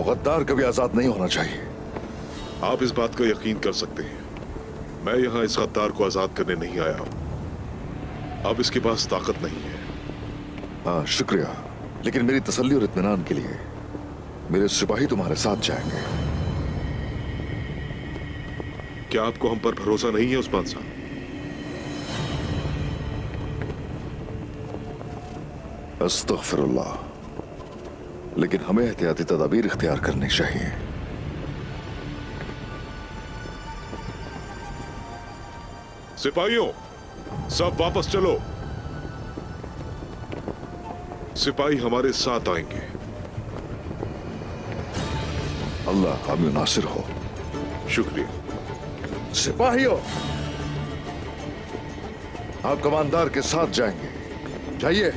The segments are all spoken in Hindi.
गद्दार कभी आजाद नहीं होना चाहिए। आप इस बात का यकीन कर सकते हैं, मैं यहाँ इस गद्दार को आजाद करने नहीं आया हूँ। अब इसके पास ताकत नहीं है। हाँ शुक्रिया, लेकिन मेरी तसल्ली और इत्मीनान के लिए मेरे सिपाही तुम्हारे साथ जाएंगे। क्या आपको हम पर भरोसा नहीं है उस्मान साहब? अस्तगफिरुल्लाह, लेकिन हमें एहतियाती तदाबीर इख्तियार करनी चाहिए। सिपाहियों, सब वापस चलो। सिपाही हमारे साथ आएंगे। अल्लाह हामी नासिर हो। शुक्रिया। सिपाहियों, आप कमांडर के साथ जाएंगे, जाइए।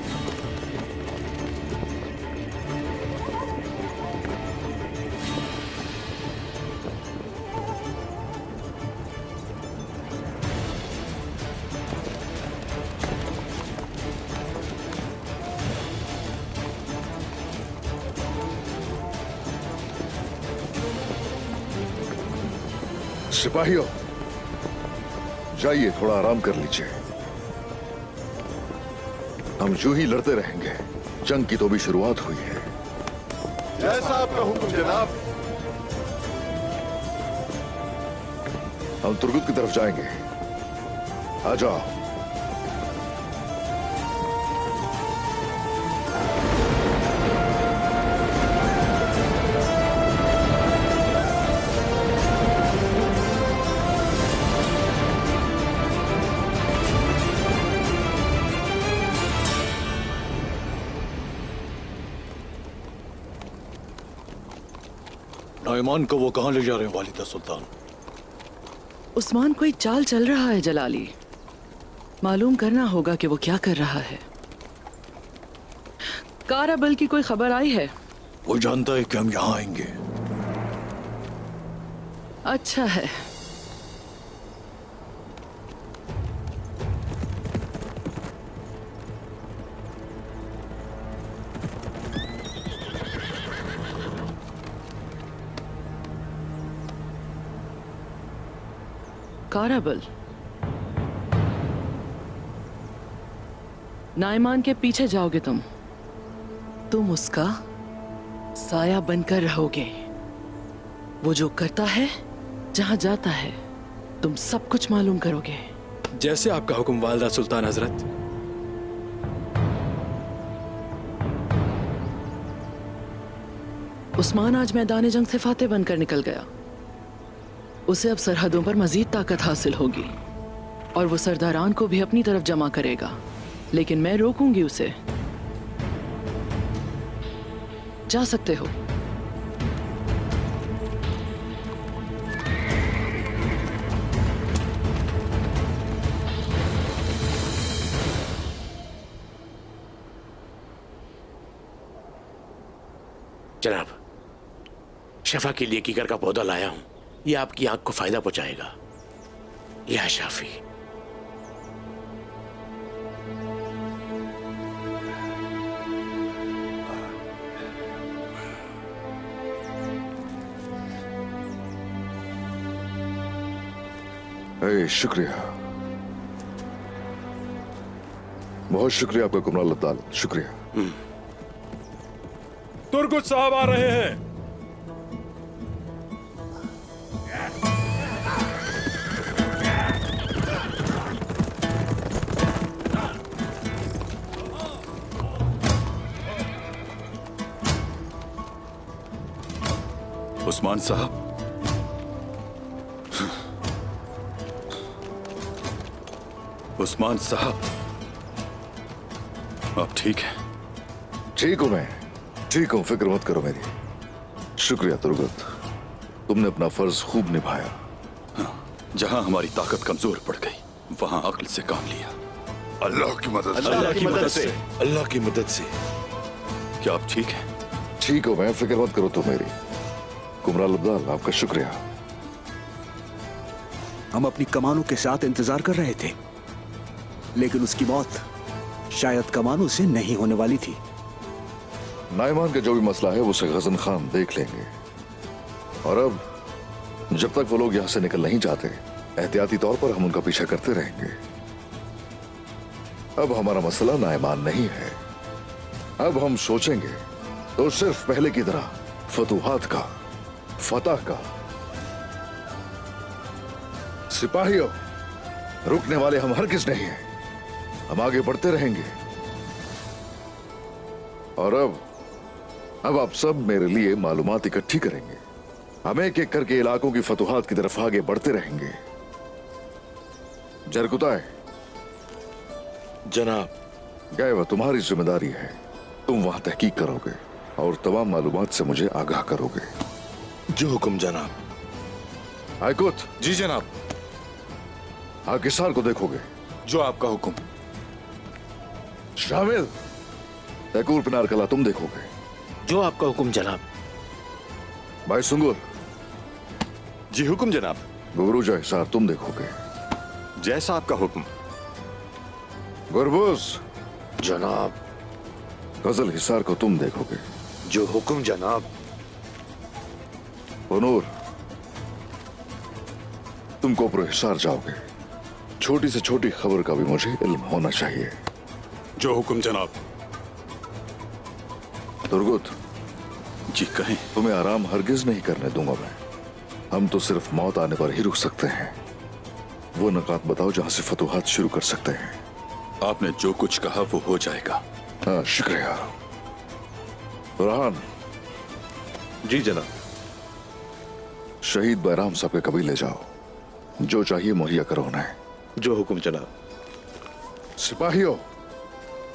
सिपाहियों, जाइए, थोड़ा आराम कर लीजिए। हम यूं ही लड़ते रहेंगे, जंग की तो भी शुरुआत हुई है। जैसा आपका हुक्म जनाब। हम तुर्गुत की तरफ जाएंगे, आ जाओ। नाइमान को वो कहां ले जा रहे हैं वालिदा सुल्तान? उस्मान कोई चाल चल रहा है जलाली, मालूम करना होगा कि वो क्या कर रहा है। काराबल की कोई खबर आई है? वो जानता है कि हम यहां आएंगे। अच्छा है। काराबल, नाइमान के पीछे जाओगे तुम उसका साया बनकर रहोगे। वो जो करता है, जहां जाता है, तुम सब कुछ मालूम करोगे। जैसे आपका हुक्म वालिदा सुल्तान हजरत। उस्मान आज मैदान जंग से फातेह बनकर निकल गया। उसे अब सरहदों पर मजीद ताकत हासिल होगी और वो सरदारान को भी अपनी तरफ जमा करेगा, लेकिन मैं रोकूंगी उसे। जा सकते हो। जनाब, शफा के लिए कीकर का पौधा लाया हूं। ये आपकी आंख को फायदा पहुंचाएगा। या शाफी। शुक्रिया, बहुत शुक्रिया आपका कुमराल अब्दाल, शुक्रिया। तुर्गुत साहब आ रहे हैं। उस्मान साहब, उस्मान साहब, आप ठीक हैं? ठीक हूं मैं, ठीक हूं, फिक्र मत करो मेरी। शुक्रिया तुर्गुत, तुमने अपना फर्ज खूब निभाया। हाँ, जहां हमारी ताकत कमजोर पड़ गई, वहां अक्ल से काम लिया। अल्लाह की मदद से। अल्लाह की मदद से। अल्लाह की मदद से। क्या आप ठीक हैं? ठीक हो मैं, फिक्र मत करो तुम मेरी। कुमराल अब्दाल, आपका शुक्रिया। हम अपनी कमानों के साथ इंतजार कर रहे थे, लेकिन उसकी मौत शायद कमानों से नहीं होने वाली थी। नाइमान का जो भी मसला है उसे गजन खान देख लेंगे। और अब जब तक वो लोग यहां से निकल नहीं जाते, एहतियाती तौर पर हम उनका पीछा करते रहेंगे। अब हमारा मसला नाईमान नहीं है। अब हम सोचेंगे तो सिर्फ पहले की तरह फतूहात का, फतह का। सिपाहियों, रुकने वाले हम हरगिज नहीं हैं। हम आगे बढ़ते रहेंगे। और अब आप सब मेरे लिए मालूमात इकट्ठी करेंगे। हम एक एक करके इलाकों की फतूहात की तरफ आगे बढ़ते रहेंगे। जरकुताए, जनाब। गए वह तुम्हारी जिम्मेदारी है। तुम वहां तहकीक करोगे और तमाम मालूमात से मुझे आगाह करोगे। जो हुक्म जनाब। आयकुत, जी जनाब। आकिसार को देखोगे। जो आपका हुक्म। शामिल, तैकूर पिनार कला तुम देखोगे। जो आपका हुक्म जनाब। भाई सुंगुर, जी हुक्म जनाब। गुरुजा हिसार तुम देखोगे। जैसा आपका हुक्म। गुरबूज, जनाब। गजल हिसार को तुम देखोगे। जो हुक्म जनाब। बनूर, तुम कोपरो हिसार जाओगे। छोटी से छोटी खबर का भी मुझे इल्म होना चाहिए। जो हुक्म जनाब। तुर्गुत, जी कहें। तुम्हें आराम हरगिज नहीं करने दूंगा मैं। हम तो सिर्फ मौत आने पर ही रुक सकते हैं। वो नकात बताओ जहां से फतूहात शुरू कर सकते हैं। आपने जो कुछ कहा वो हो जाएगा। हाँ, शुक्रिया। बुरहान, जी जनाब। शहीद बैराम साहब के कबीले जाओ। जो चाहिए मुहैया करो उन्हें। जो हुक्म जनाब। सिपाहियों,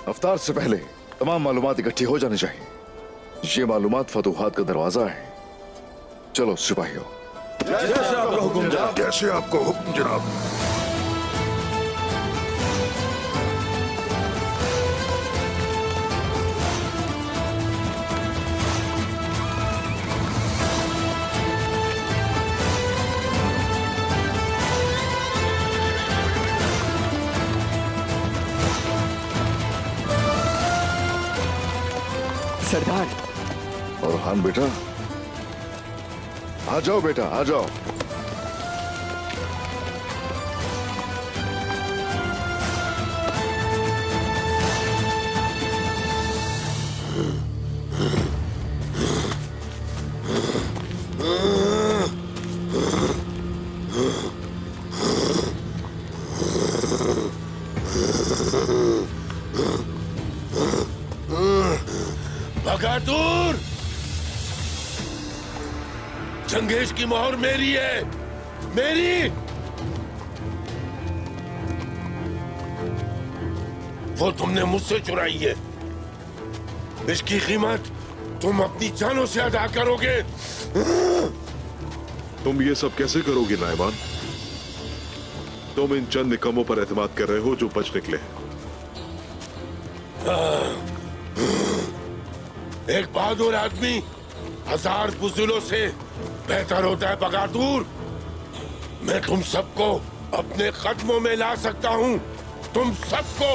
अफ्तार से पहले तमाम मालूमात इकट्ठी हो जानी चाहिए। ये मालूमात फतूहात का दरवाजा है। चलो सिपाहियों। जैसे आपका हुक्म जनाब। कैसे आपको हुक्म जनाब। सरदार, और हान बेटा, आ जाओ बेटा, आ जाओ। बगादुर, चंगेज की मोहर मेरी है, मेरी। वो तुमने मुझसे चुराई है। इसकी कीमत तुम अपनी जानों से अदा करोगे। तुम ये सब कैसे करोगे नायमान? तुम इन चंद निकमों पर एतमाद कर रहे हो जो बच निकले। एक बहादुर आदमी 1000 बुजुर्गों से बेहतर होता है बगादुर। मैं तुम सबको अपने कदमों में ला सकता हूं, तुम सबको।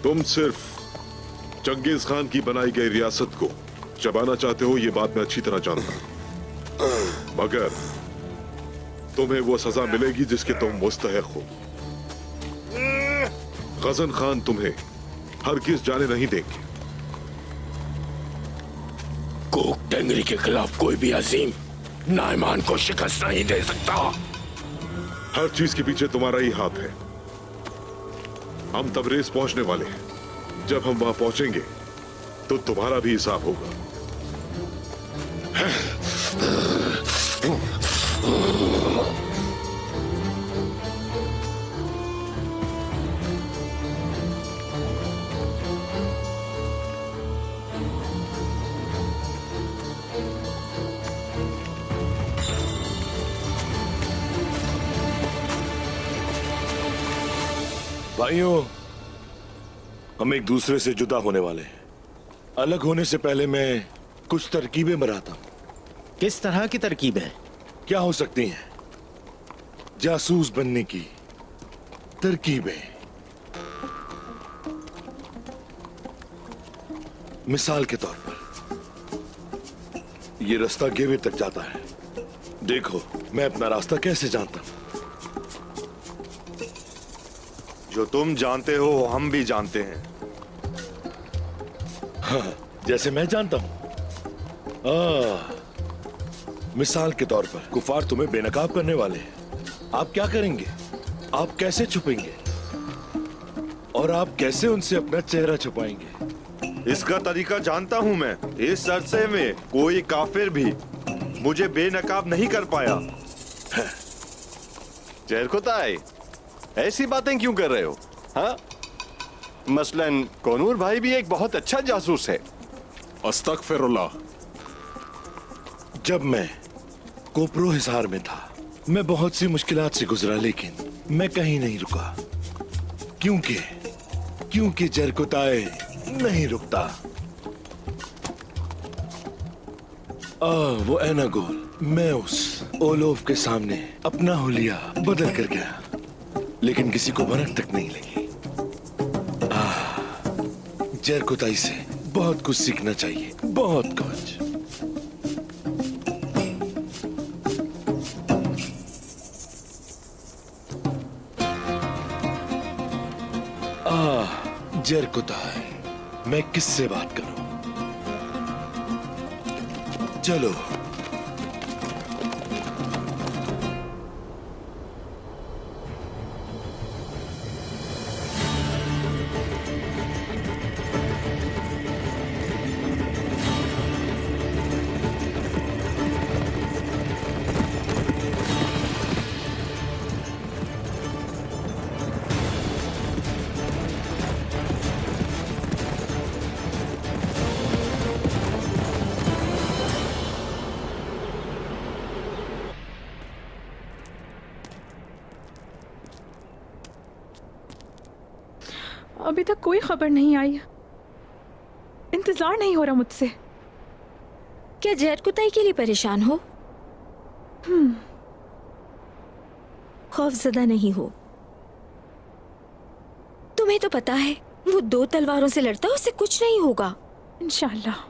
तुम सिर्फ चंगेज खान की बनाई गई रियासत को चबाना चाहते हो, ये बात मैं अच्छी तरह जानता हूं। मगर तुम्हें वो सजा मिलेगी जिसके तुम मुस्तहिक हो। गजन खान तुम्हें हरगिज जाने नहीं देंगे। कोक टेंगरी के खिलाफ कोई भी अजीम नाईमान को शिकस्त नहीं दे सकता। हर चीज के पीछे तुम्हारा ही हाथ है। हम तबरेज पहुंचने वाले हैं। जब हम वहां पहुंचेंगे तो तुम्हारा भी हिसाब होगा। भाइयों, हम एक दूसरे से जुदा होने वाले हैं। अलग होने से पहले मैं कुछ तरकीबें बनाता हूं। किस तरह की तरकीबें? क्या हो सकती हैं? जासूस बनने की तरकीबें। मिसाल के तौर पर ये रास्ता गेवे तक जाता है। देखो, मैं अपना रास्ता कैसे जानता हूँ। जो तुम जानते हो हम भी जानते हैं। हाँ, जैसे मैं जानता हूँ। मिसाल के तौर पर कुफार तुम्हें बेनकाब करने वाले हैं। आप क्या करेंगे? आप कैसे छुपेंगे? और आप कैसे उनसे अपना चेहरा छुपाएंगे? इसका तरीका जानता हूं मैं। इस अरसे में कोई काफिर भी मुझे बेनकाब नहीं कर पाया। जरकुताई, ऐसी बातें क्यों कर रहे हो? हाँ, मसलन कोनूर भाई भी एक बहुत अच्छा जासूस है। अस्तगफिरुल्लाह। जब मैं कोपरो हिसार में था, मैं बहुत सी मुश्किलात से गुजरा, लेकिन मैं कहीं नहीं रुका। क्योंकि जरकुताई नहीं रुकता। वो एनागोल, मैं उस ओलोफ के सामने अपना हुलिया बदल कर गया, लेकिन किसी को भनक तक नहीं लगी। जरकुताई से बहुत कुछ सीखना चाहिए, बहुत कुछ। जरकुताई, मैं किससे बात करूं? चलो। अभी तक कोई खबर नहीं आई। इंतजार नहीं हो रहा मुझसे। क्या जरकुताई के लिए परेशान हो? खौफजदा नहीं हो। तुम्हें तो पता है वो 2 तलवारों से लड़ता, उससे कुछ नहीं होगा। इंशाल्लाह।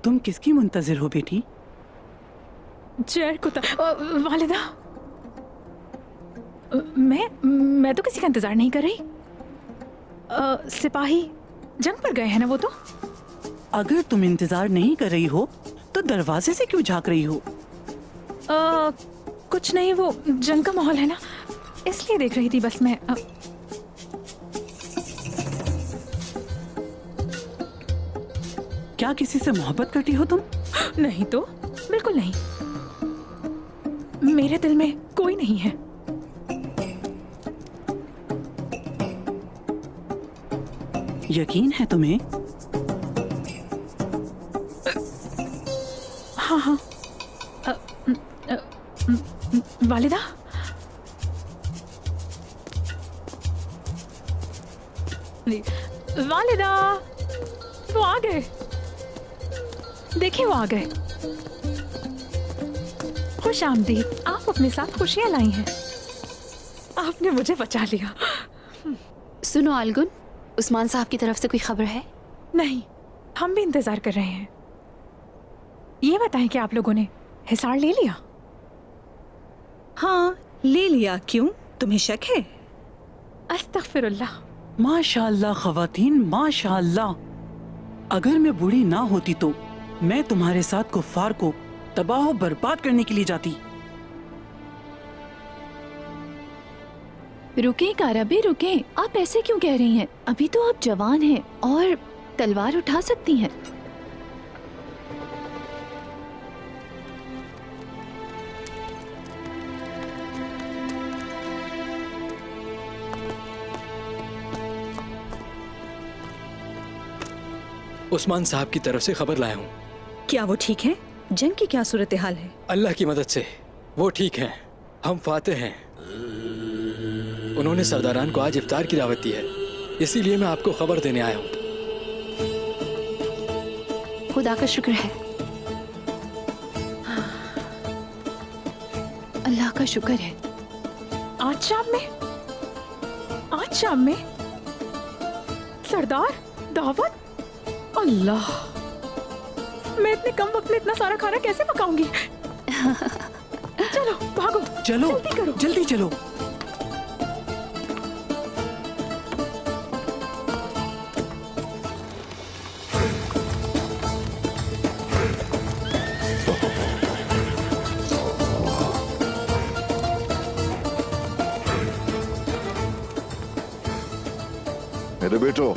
तुम किसकी मुंतजिर हो बेटी? वालिदा, मैं तो किसी का इंतजार नहीं कर रही। सिपाही जंग पर गए हैं ना वो तो। अगर तुम इंतजार नहीं कर रही हो तो दरवाजे से क्यों झांक रही हो? कुछ नहीं, वो जंग का माहौल है ना, इसलिए देख रही थी बस मैं। क्या किसी से मोहब्बत करती हो तुम? नहीं तो, बिल्कुल नहीं। मेरे दिल में कोई नहीं है। यकीन है तुम्हें? हाँ हाँ। वालिदा, वालिदा, वो आ गए। देखिए वो आ गए। खुश आमदीद। आप अपने साथ खुशियां लाई हैं। आपने मुझे बचा लिया। सुनो आलगुन, उस्मान साहब की तरफ से कोई खबर है? नहीं, हम भी इंतजार कर रहे हैं। ये बताएं कि आप लोगों ने हिसार ले लिया? हाँ, ले लिया। क्यों, तुम्हें शक है? अस्तगफिरुल्लाह। माशाअल्लाह ख़वातीन, माशाअल्लाह। अगर मैं बूढ़ी ना होती तो मैं तुम्हारे साथ कुफ्फार को तबाह बर्बाद करने के लिए जाती। रुके कारबे, रुके। आप ऐसे क्यों कह रही हैं? अभी तो आप जवान हैं और तलवार उठा सकती हैं। उस्मान साहब की तरफ से खबर लाया हूँ। क्या वो ठीक है? जंग की क्या सूरत हाल है? अल्लाह की मदद से वो ठीक हैं। हम फाते हैं। उन्होंने सरदारान को आज इफ्तार की दावत दी है, इसीलिए मैं आपको खबर देने आया हूँ। खुदा का शुक्र है, अल्लाह का शुक्र है। आज शाम में, आज शाम में सरदार दावत? अल्लाह, मैं इतने कम वक्त में इतना सारा खाना कैसे पकाऊंगी? चलो भागो, चलो जल्दी करो, जल्दी चलो। मेरे बेटो,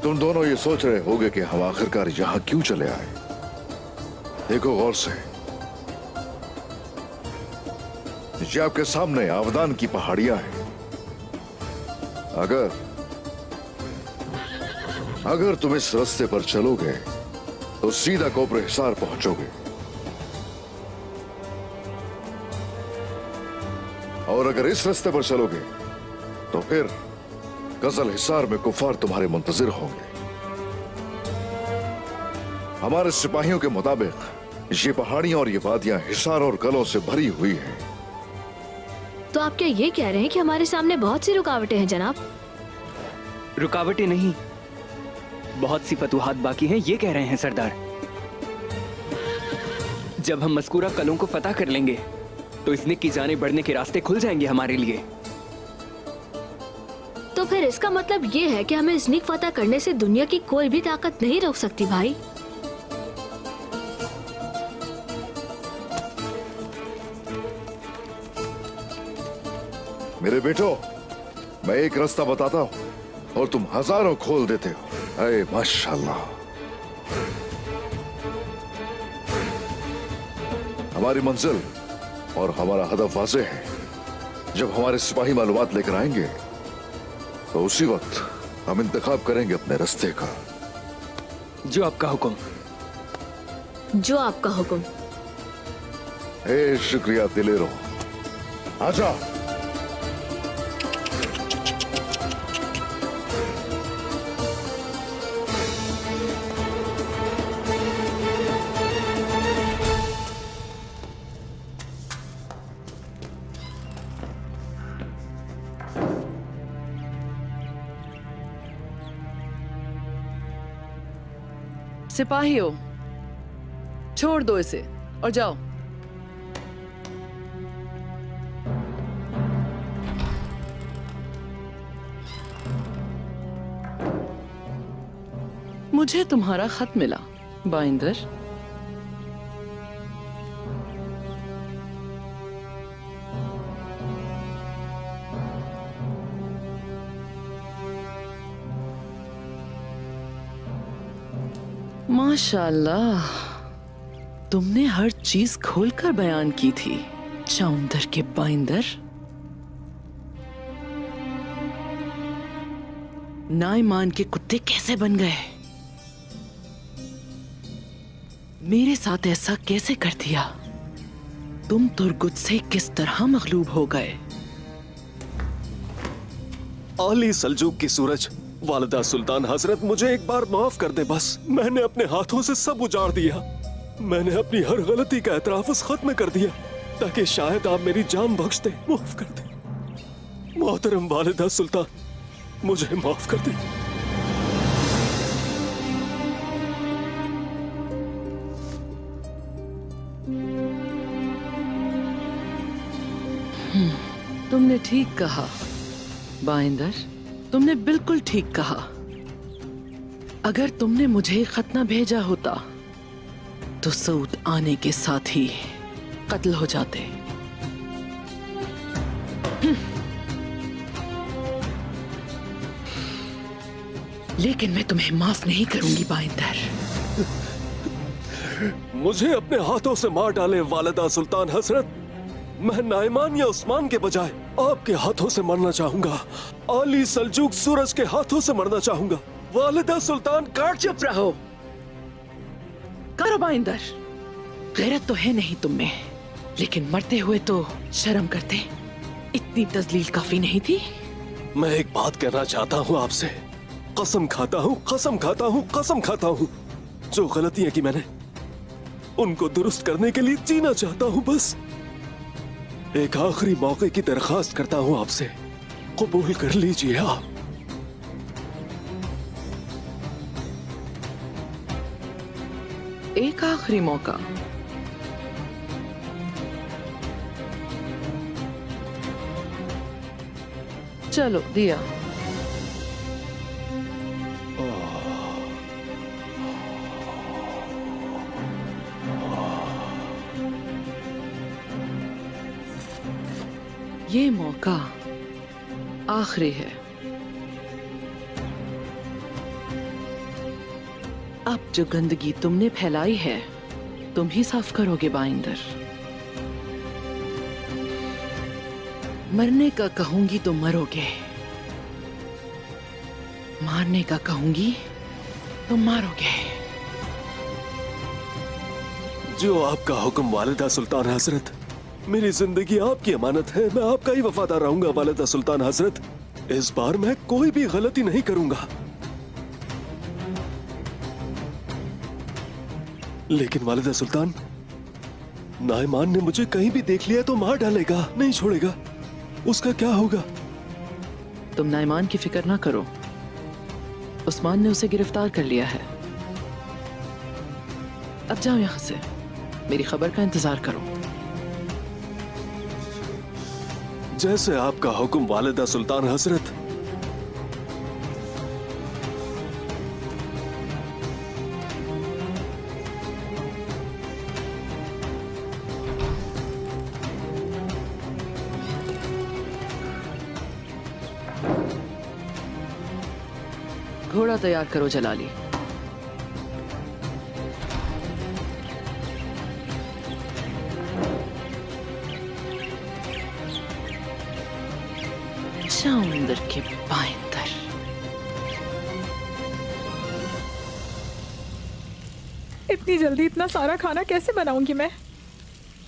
तुम दोनों ये सोच रहे होगे कि हम आखिरकार यहां क्यों चले आए। देखो गौर से, ये आपके सामने आवदान की पहाड़ियां हैं। अगर तुम इस रास्ते पर चलोगे तो सीधा कोपरे हिसार पहुंचोगे, और अगर इस रास्ते पर चलोगे तो फिर गजल हिसार में कुफार तुम्हारे मुंतजिर होंगे। हमारे सिपाहियों के मुताबिक ये पहाड़ियां और ये वादियां हिसार और कलों से भरी हुई हैं। तो आप क्या ये कह रहे हैं कि हमारे सामने बहुत सी रुकावटें हैं जनाब? रुकावटें नहीं, बहुत सी फतूहात बाकी हैं, ये कह रहे हैं सरदार। जब हम मस्कूरा कलों को फतह कर लेंगे तो इज़्निक की जाने बढ़ने के रास्ते खुल जाएंगे हमारे लिए। तो फिर इसका मतलब ये है कि हमें इज़्निक फतह करने से दुनिया की कोई भी ताकत नहीं रोक सकती भाई। मेरे बेटो, मैं एक रास्ता बताता हूं और तुम हजारों खोल देते हो। अरे माशाल्लाह, हमारी मंजिल और हमारा हदफ वाज़े है। जब हमारे सिपाही मालूमात लेकर आएंगे तो उसी वक्त हम इंतखाब करेंगे अपने रास्ते का। जो आपका हुक्म। जो आपका हुक्म। शुक्रिया दिलेरो, आजा। सिपाहियों, छोड़ दो इसे और जाओ। मुझे तुम्हारा खत मिला बाइंदर। माशाल्लाह, तुमने हर चीज खोलकर बयान की थी चौंदर के बाइंदर। नाईमान के कुत्ते कैसे बन गए? मेरे साथ ऐसा कैसे कर दिया? तुम तुर्गुत से किस तरह मगलूब हो गए? आली सल्जूक की सूरज, वालिदा सुल्तान हजरत, मुझे एक बार माफ कर दे बस। मैंने अपने हाथों से सब उजाड़ दिया। मैंने अपनी हर गलती का एतराफ उस खत में कर दिया ताकि शायद आप मेरी जान बख्श दे, माफ कर दे। मोहतरम वालिदा सुल्तान, मुझे माफ कर दे। तुमने ठीक कहा बाइंदर, तुमने बिल्कुल ठीक कहा। अगर तुमने मुझे खत न भेजा होता तो सऊद आने के साथ ही कत्ल हो जाते। लेकिन मैं तुम्हें माफ नहीं करूंगी बाइंदर। मुझे अपने हाथों से मार डाले वालिदा सुल्तान हजरत। मैं नाइमान या उस्मान के बजाय आपके हाथों से मरना चाहूंगा। आली सल्जूक सूरज के हाथों से मरना चाहूंगा। वालिदा सुल्तान काट। चुप रहो। करो बाइंदर, गैरत तो है नहीं तुम में, लेकिन मरते हुए तो शर्म करते। इतनी तजलील काफी नहीं थी? मैं एक बात कहना चाहता हूँ आपसे। कसम खाता हूँ, कसम खाता हूँ, कसम खाता हूँ, जो गलतियां की मैंने उनको दुरुस्त करने के लिए जीना चाहता हूँ। बस एक आखिरी मौके की दरखास्त करता हूँ आपसे, कबूल कर लीजिए आप। एक आखिरी मौका? चलो दिया। ये मौका आखिरी है। अब जो गंदगी तुमने फैलाई है तुम ही साफ करोगे बाइंदर। मरने का कहूंगी तो मरोगे, मारने का कहूंगी तो मारोगे। जो आपका हुक्म वालिदा सुल्तान हजरत। मेरी जिंदगी आपकी अमानत है, मैं आपका ही वफादार रहूंगा वालिदा सुल्तान हजरत। इस बार मैं कोई भी गलती नहीं करूंगा। लेकिन वालिदा सुल्तान, नाइमान ने मुझे कहीं भी देख लिया तो मार डालेगा, नहीं छोड़ेगा। उसका क्या होगा? तुम नाइमान की फिक्र ना करो, उस्मान ने उसे गिरफ्तार कर लिया है। अब जाओ यहां से, मेरी खबर का इंतजार करो। जैसे आपका हुक्म वालिदा सुल्तान हजरत। घोड़ा तैयार करो जलाली। अंदर के बाइंदर। इतनी जल्दी इतना सारा खाना कैसे बनाऊंगी मैं?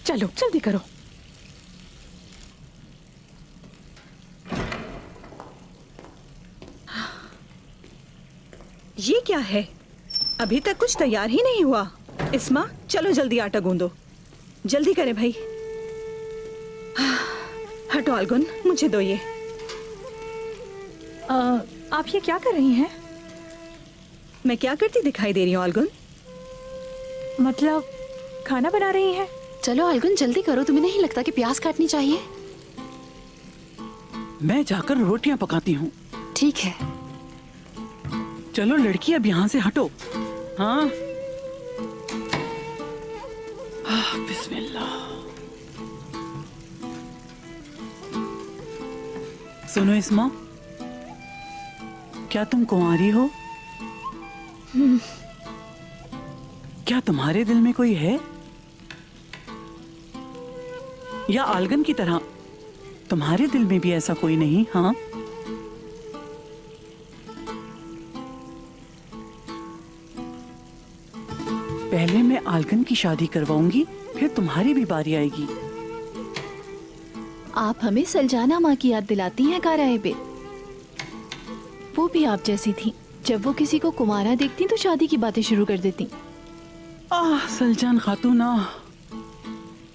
चलो जल्दी करो। ये क्या है? अभी तक कुछ तैयार ही नहीं हुआ। इस्मा, चलो जल्दी आटा गूंदो। जल्दी करें भाई। हटो अलगुन, मुझे दो ये। आप ये क्या कर रही हैं? मैं क्या करती दिखाई दे रही हूँ अलगुन? मतलब खाना बना रही हैं? चलो अलगुन जल्दी करो, तुम्हें नहीं लगता कि प्याज काटनी चाहिए? मैं जाकर रोटियां पकाती हूँ। ठीक है। चलो लड़की, अब यहाँ से हटो। हाँ, बिस्मिल्लाह। सुनो इस्मा, क्या तुम कुंवारी हो? क्या तुम्हारे दिल में कोई है? या आलगन की तरह तुम्हारे दिल में भी ऐसा कोई नहीं? हाँ, पहले मैं आलगन की शादी करवाऊंगी, फिर तुम्हारी भी बारी आएगी। आप हमें सलजाना माँ की याद दिलाती हैं काराए पे। वो भी आप जैसी थी, जब वो किसी को कुमारा देखती तो शादी की बातें शुरू कर देती। सलजान खातून,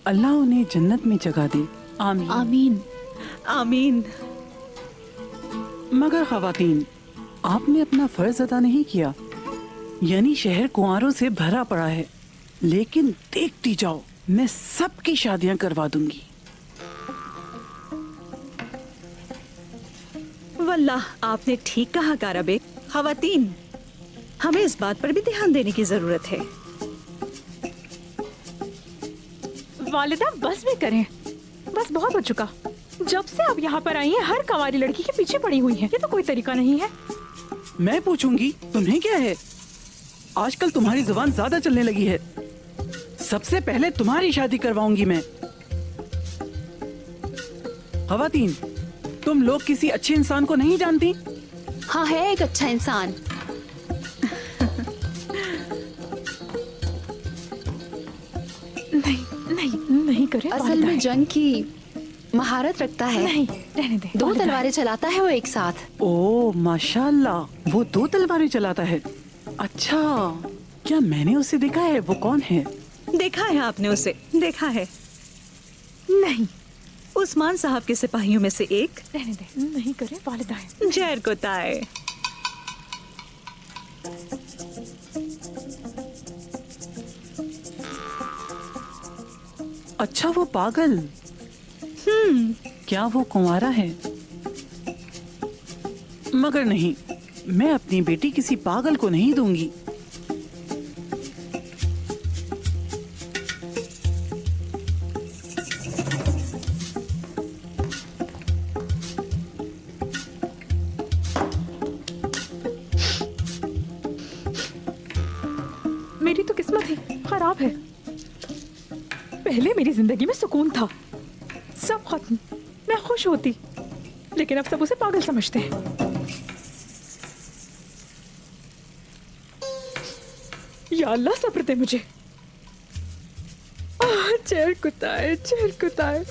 अल्लाह उन्हें जन्नत में जगह दे। आमीन आमीन आमीन। मगर खवातीन, आपने अपना फर्ज अदा नहीं किया। यानी शहर कुंवारों से भरा पड़ा है, लेकिन देखती जाओ, मैं सबकी शादियां करवा दूंगी। वल्लाह, आपने ठीक कहा काराबे। खवातीन, हमें इस बात पर भी ध्यान देने की जरूरत है। वालिदा बस भी करें, बस बहुत हो चुका। जब से आप यहाँ पर आई हैं, हर कंवारी लड़की के पीछे पड़ी हुई हैं। ये तो कोई तरीका नहीं है। मैं पूछूंगी, तुम्हें क्या है? आजकल तुम्हारी जुबान ज्यादा चलने लगी है। सबसे पहले तुम्हारी शादी करवाऊंगी मैं। खवातीन, तुम लोग किसी अच्छे इंसान को नहीं जानती? हाँ, है एक अच्छा इंसान। नहीं नहीं नहीं करे। असल में जंग की महारत रखता है। नहीं रहने दे। दो तलवारें चलाता है वो एक साथ। ओ माशाल्लाह, वो 2 तलवारें चलाता है। अच्छा, क्या मैंने उसे देखा है? वो कौन है? देखा है आपने उसे? देखा है? नहीं उस्मान साहब के सिपाहियों में से एक। रहने दे, नहीं करे वालिदा है। जहर को ताए। अच्छा, वो पागल। क्या वो कुंवारा है? मगर नहीं, मैं अपनी बेटी किसी पागल को नहीं दूंगी। मेरी तो किस्मत ही खराब है। पहले मेरी जिंदगी में सुकून था, सब खत्म, मैं खुश होती, लेकिन अब सब उसे पागल समझते हैं। या अल्लाह सब्र दे मुझे। Chair कुताए, chair कुताए।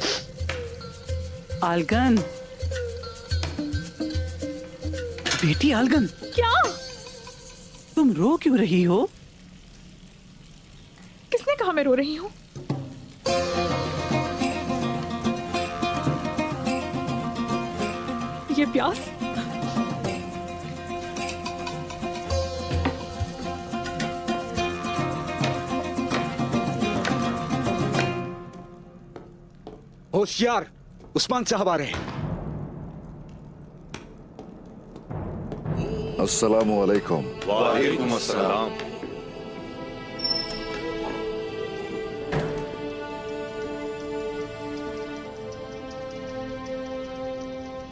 आलगन, बेटी आलगन, क्या तुम रो क्यों रही हो? किसने कहा मैं रो रही हूँ? ये प्यास होशियार, उस्मान साहब आ रहे हैं। अस्सलामु अलैकुम। वालेकुम अस्सलाम।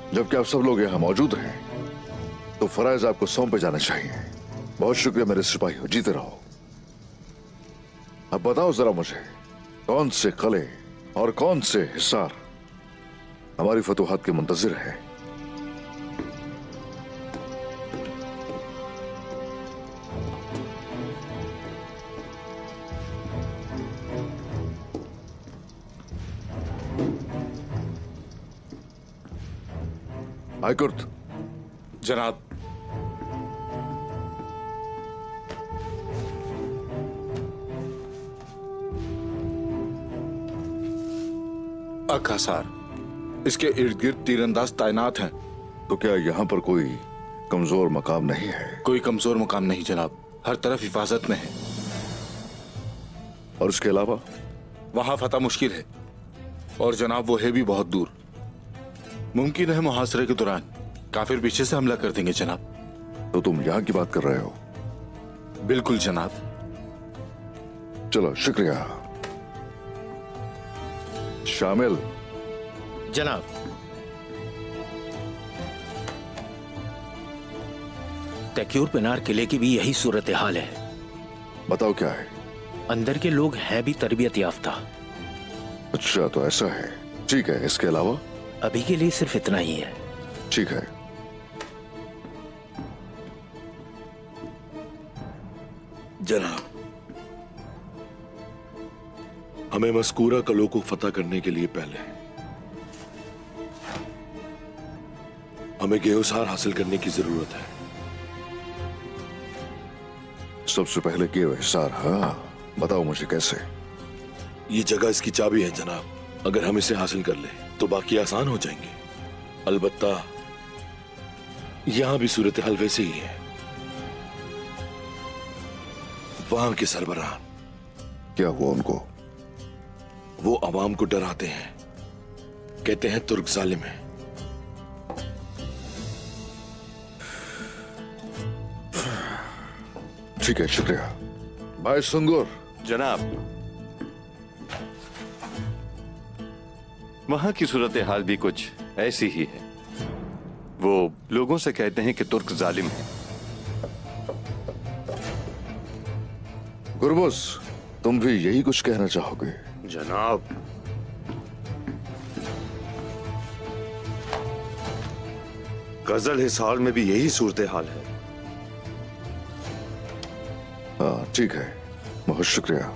जबकि आप सब लोग यहाँ मौजूद हैं, तो फराइज आपको सौंपे जाने चाहिए। बहुत शुक्रिया मेरे सिपाहियों, जीते रहो। अब बताओ जरा मुझे, कौन से किले और कौन से हिसार हमारी फतूहात के मुंतजिर है? आयकुर्त। जनाब, अकासार, इसके इर्द गिर्द तीरंदाज तैनात हैं। तो क्या यहाँ पर कोई कमजोर मकाम नहीं है? कोई कमजोर मकाम नहीं जनाब, हर तरफ हिफाजत में है। और उसके अलावा वहां फतह मुश्किल है, और जनाब वो है भी बहुत दूर। मुमकिन है मुहासरे के दौरान काफिर पीछे से हमला कर देंगे जनाब। तो तुम यहाँ की बात कर रहे हो? बिल्कुल जनाब। चलो, शुक्रिया। शामिल। जनाब, तक्यूर पिनार किले की भी यही सूरत हाल है। बताओ क्या है? अंदर के लोग हैं भी तरबियत याफ्ता। अच्छा, तो ऐसा है। ठीक है, इसके अलावा? अभी के लिए सिर्फ इतना ही है। ठीक है। जनाब, हमें मस्कूरा कलों को फतह करने के लिए पहले हमें गेहुसार हासिल करने की जरूरत है। सबसे पहले गेहुसार? हाँ, बताओ मुझे कैसे? ये जगह इसकी चाबी है जनाब। अगर हम इसे हासिल कर ले तो बाकी आसान हो जाएंगे। अलबत्ता यहां भी सूरत हाल वैसे ही है। वहां के सरबराह, क्या हुआ उनको? वो अवाम को डराते हैं, कहते हैं तुर्क जालिम है। ठीक है, शुक्रिया। भाई सुंगुर। जनाब, वहां की सूरत हाल भी कुछ ऐसी ही है। वो लोगों से कहते हैं कि तुर्क जालिम है। गुरबुस, तुम भी यही कुछ कहना चाहोगे? जनाब, गजल हिसार में भी यही सूरत हाल है। हाँ, ठीक है, बहुत शुक्रिया।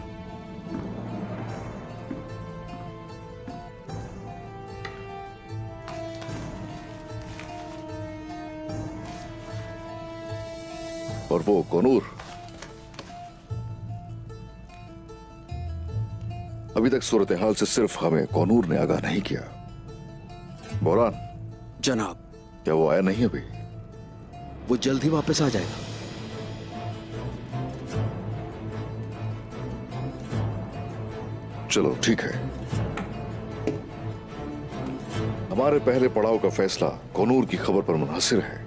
और वो कोनूर अभी तक सूरत हाल से सिर्फ हमें कोनूर ने आगाह नहीं किया। बोरान जनाब, क्या वो आया नहीं अभी? वो जल्द ही वापस आ जाएगा। चलो ठीक है। हमारे पहले पड़ाव का फैसला कोनूर की खबर पर मुनहसिर है।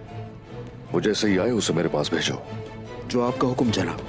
वो जैसे ही आए उसे मेरे पास भेजो। जो आपका हुक्म जनाब।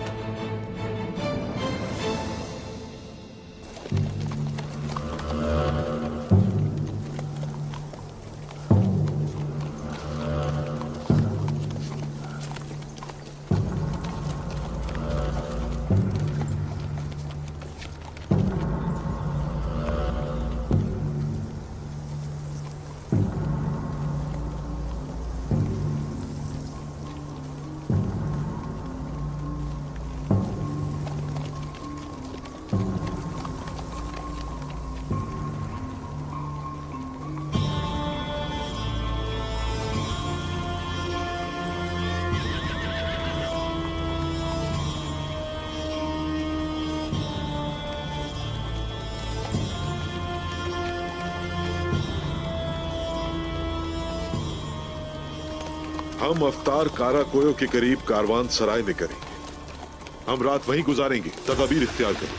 हम अफ्तार कारा कोयो के करीब कारवान सराय में करेंगे। हम रात वहीं गुजारेंगे। तदबीर इख्तियार करें।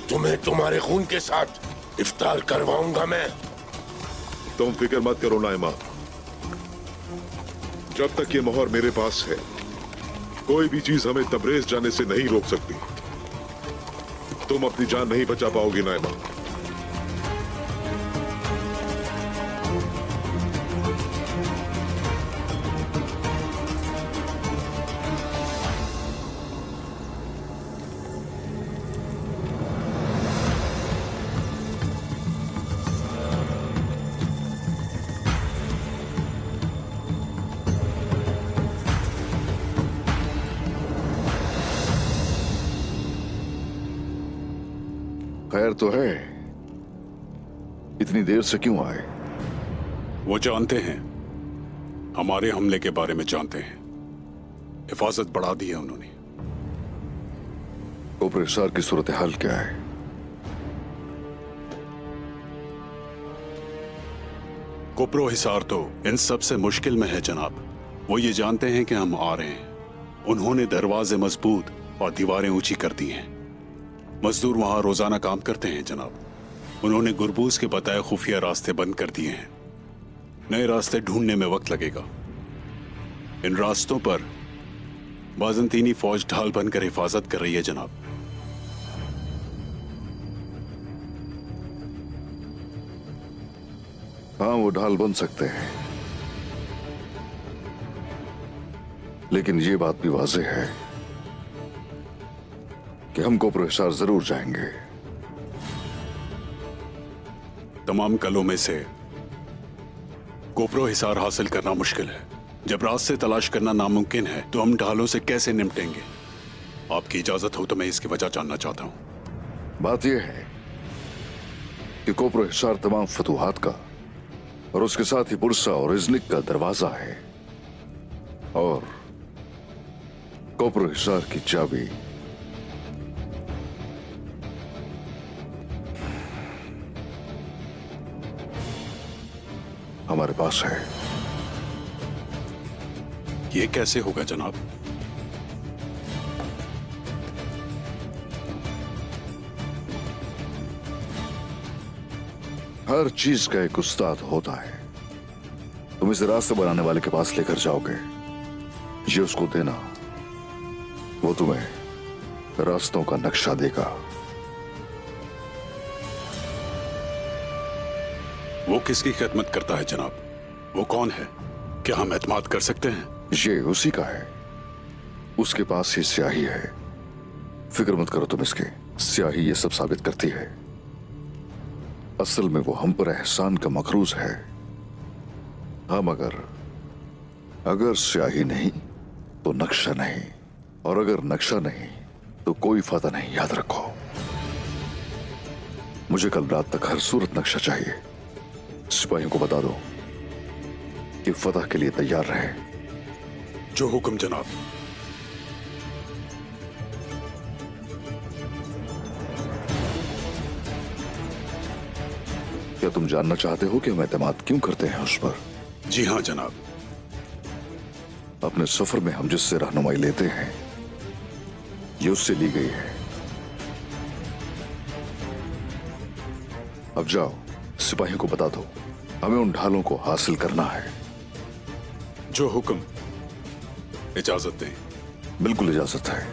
तुम्हें तुम्हारे खून के साथ इफ्तार करवाऊंगा मैं। तुम फिक्र मत करो नाइमा, जब तक ये मोहर मेरे पास है कोई भी चीज हमें तबरेज जाने से नहीं रोक सकती। तुम अपनी जान नहीं बचा पाओगी नाइमा। खैर तो है, इतनी देर से क्यों आए? वो जानते हैं, हमारे हमले के बारे में जानते हैं। हिफाजत बढ़ा दी है उन्होंने। कोपरे हिसार की सूरत हाल क्या है? कोपरो हिसार तो इन सब से मुश्किल में है जनाब। वो ये जानते हैं कि हम आ रहे हैं। उन्होंने दरवाजे मजबूत और दीवारें ऊंची कर दी हैं। मजदूर वहां रोजाना काम करते हैं जनाब। उन्होंने गुरबूज के बताए खुफिया रास्ते बंद कर दिए हैं। नए रास्ते ढूंढने में वक्त लगेगा। इन रास्तों पर बाजंतीनी फौज ढाल बनकर हिफाजत कर रही है जनाब। हाँ, वो ढाल बन सकते हैं, लेकिन ये बात भी वाज़ेह है कि हम कोपरो हिसार जरूर जाएंगे। तमाम कलों में से कोपरो हिसार हासिल करना मुश्किल है। जब रास्ते तलाश करना नामुमकिन है तो हम ढालों से कैसे निपटेंगे? आपकी इजाजत हो तो मैं इसकी वजह जानना चाहता हूं। बात यह है कि कोपरो हिसार तमाम फतूहात का और उसके साथ ही पुरसा और इज़्निक का दरवाजा है, और कोपरो हिसार की चाबी हमारे पास है। ये कैसे होगा जनाब? हर चीज का एक उस्ताद होता है। तुम इसे रास्ते बनाने वाले के पास लेकर जाओगे, ये उसको देना, वो तुम्हें रास्तों का नक्शा देगा। वो किसकी खिदमत करता है जनाब? वो कौन है? क्या हम एतमाद कर सकते हैं? ये उसी का है। उसके पास ही स्याही है। फिक्र मत करो तुम इसकी। स्याही ये सब साबित करती है। असल में वो हम पर एहसान का मकरूज है। हम अगर स्याही नहीं तो नक्शा नहीं, और अगर नक्शा नहीं तो कोई फायदा नहीं। याद रखो, मुझे कल रात तक हर सूरत नक्शा चाहिए। सिपाहियों को बता दो की फतह के लिए तैयार रहे। जो हुक्म जनाब। क्या तुम जानना चाहते हो कि हम एतमाद क्यों करते हैं उस पर? जी हाँ जनाब। अपने सफर में हम जिससे रहनुमाई लेते हैं ये उससे ली गई है। अब जाओ, सिपाहियों को बता दो हमें उन ढालों को हासिल करना है। जो हुक्म। इजाजत दें। बिल्कुल इजाजत है।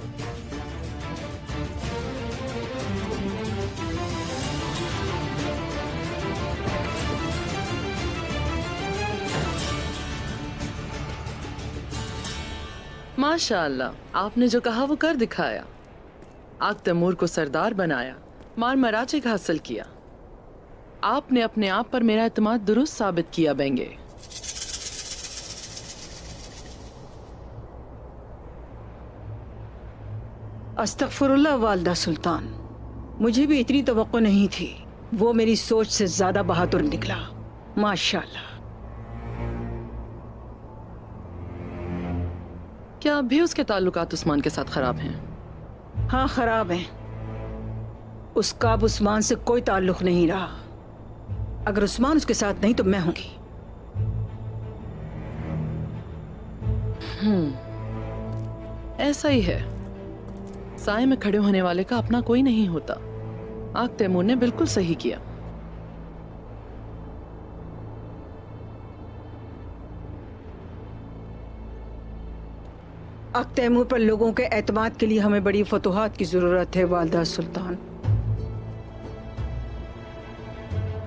माशाअल्लाह, आपने जो कहा वो कर दिखाया। आग तैमूर को सरदार बनाया, मार मराचिक हासिल किया। आपने अपने आप पर मेरा एतमाद दुरुस्त साबित किया बेंगे। अस्तगफुरुल्लाह वालदा सुल्तान, मुझे भी इतनी तवक्को नहीं थी। वो मेरी सोच से ज्यादा बहादुर निकला, माशाअल्लाह। क्या अब भी उसके ताल्लुकात उस्मान के साथ खराब हैं? हाँ, खराब हैं। उसका अब उस्मान से कोई ताल्लुक नहीं रहा। अगर उस्मान उसके साथ नहीं तो मैं होंगी। ऐसा ही है। साए में खड़े होने वाले का अपना कोई नहीं होता। आग तैमूर ने बिल्कुल सही किया। आग तैमूर पर लोगों के एतमाद के लिए हमें बड़ी फतुहात की जरूरत है वालदा सुल्तान।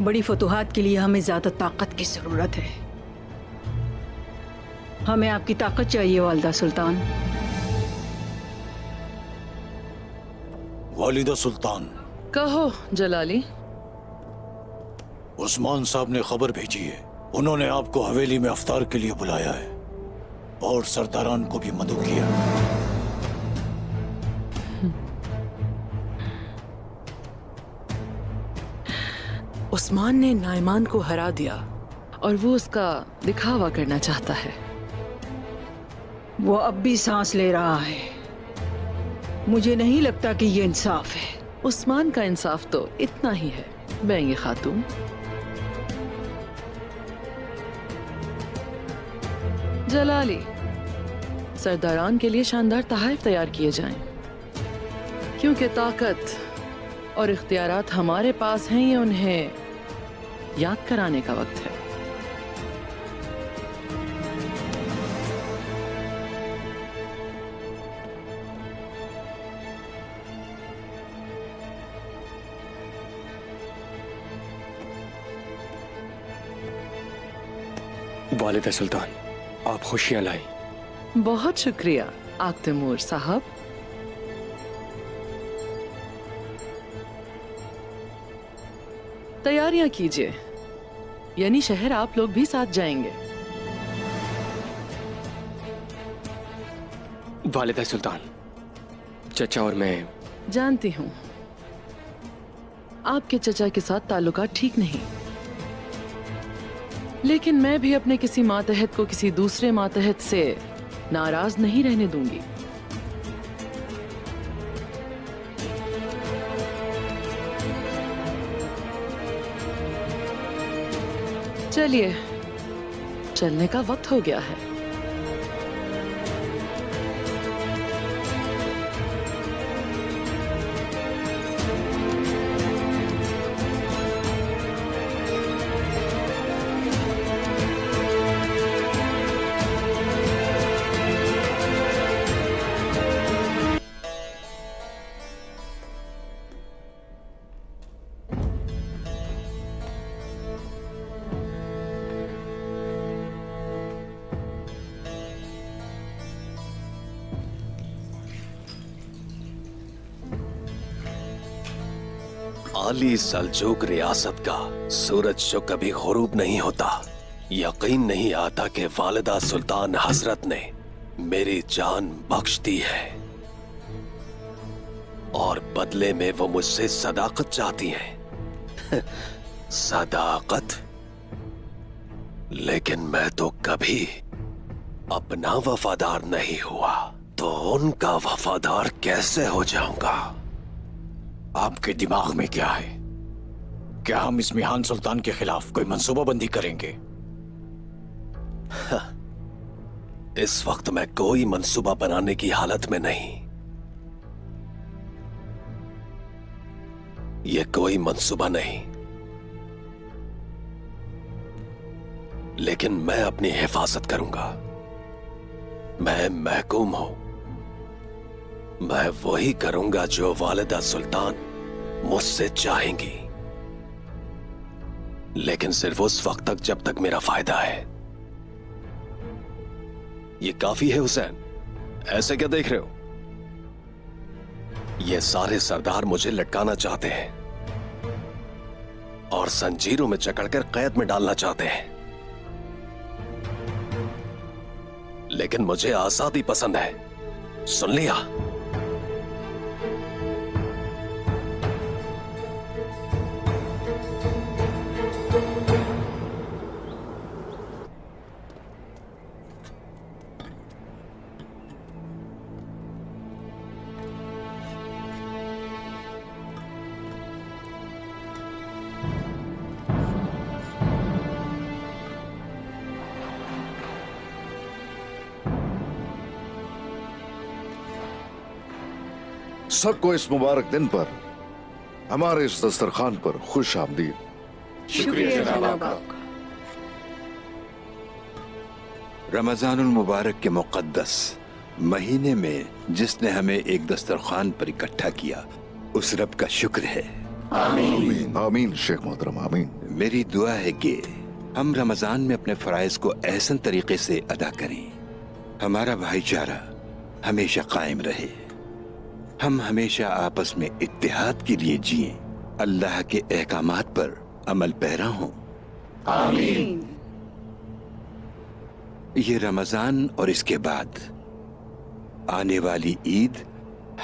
बड़ी फतुहात के लिए हमें ज्यादा ताकत की जरूरत है। हमें आपकी ताकत चाहिए वालदा सुल्तान। वालिदा सुल्तान। कहो जलाली। उस्मान साहब ने खबर भेजी है। उन्होंने आपको हवेली में अफ्तार के लिए बुलाया है और सरदारान को भी मदऊ किया। उस्मान ने नाइमान को हरा दिया और वो उसका दिखावा करना चाहता है। वो अब भी सांस ले रहा है। मुझे नहीं लगता कि ये इंसाफ है। उस्मान का इंसाफ तो इतना ही है बेंगे खातून। जलाली, सरदारान के लिए शानदार तहाइफ तैयार किए जाएं, क्योंकि ताकत और इख्तियारात हमारे पास हैं। ये उन्हें याद कराने का वक्त है। वालिदा सुल्तान, आप खुशियां लाई। बहुत शुक्रिया आग तैमूर साहब। तैयारियां कीजिए, यानी शहर आप लोग भी साथ जाएंगे। वालिदा सुल्तान, चचा और मैं जानती हूं आपके चचा के साथ ताल्लुकात ठीक नहीं, लेकिन मैं भी अपने किसी मातहत को किसी दूसरे मातहत से नाराज नहीं रहने दूंगी। चलिए, चलने का वक्त हो गया है। आली सल्जूक रियासत का सूरज जो कभी गुरूब नहीं होता, यकीन नहीं आता कि वालिदा सुल्तान हजरत ने मेरी जान बख्श दी है और बदले में वो मुझसे सदाकत चाहती हैं। सदाकत? लेकिन मैं तो कभी अपना वफादार नहीं हुआ, तो उनका वफादार कैसे हो जाऊंगा? आपके दिमाग में क्या है? क्या हम इस मिहान सुल्तान के खिलाफ कोई मंसूबाबंदी करेंगे? इस वक्त मैं कोई मंसूबा बनाने की हालत में नहीं। ये कोई मंसूबा नहीं, लेकिन मैं अपनी हिफाजत करूंगा। मैं महकूम हूं। मैं वही करूंगा जो वालिदा सुल्तान मुझसे चाहेंगी, लेकिन सिर्फ उस वक्त तक जब तक मेरा फायदा है। ये काफी है हुसैन, ऐसे क्या देख रहे हो? ये सारे सरदार मुझे लटकाना चाहते हैं और जंजीरों में जकड़कर कैद में डालना चाहते हैं, लेकिन मुझे आजादी पसंद है। सुन लिया? सबको इस मुबारक दिन पर हमारे इस दस्तरखान पर खुश आमदीद। शुक्रिया जनाब आपका। रमजानुल मुबारक के मुकद्दस महीने में जिसने हमें एक दस्तरखान पर इकट्ठा किया, उस रब का शुक्र है। आमीन आमीन शेख मोहतरम आमीन। मेरी दुआ है कि हम रमजान में अपने फराइज को एहसन तरीके से अदा करें, हमारा भाईचारा हमेशा कायम रहे, हम हमेशा आपस में इत्तेहाद के लिए जिए, अल्लाह के अहकामात पर अमल पैरा हों। आमीन। ये रमजान और इसके बाद आने वाली ईद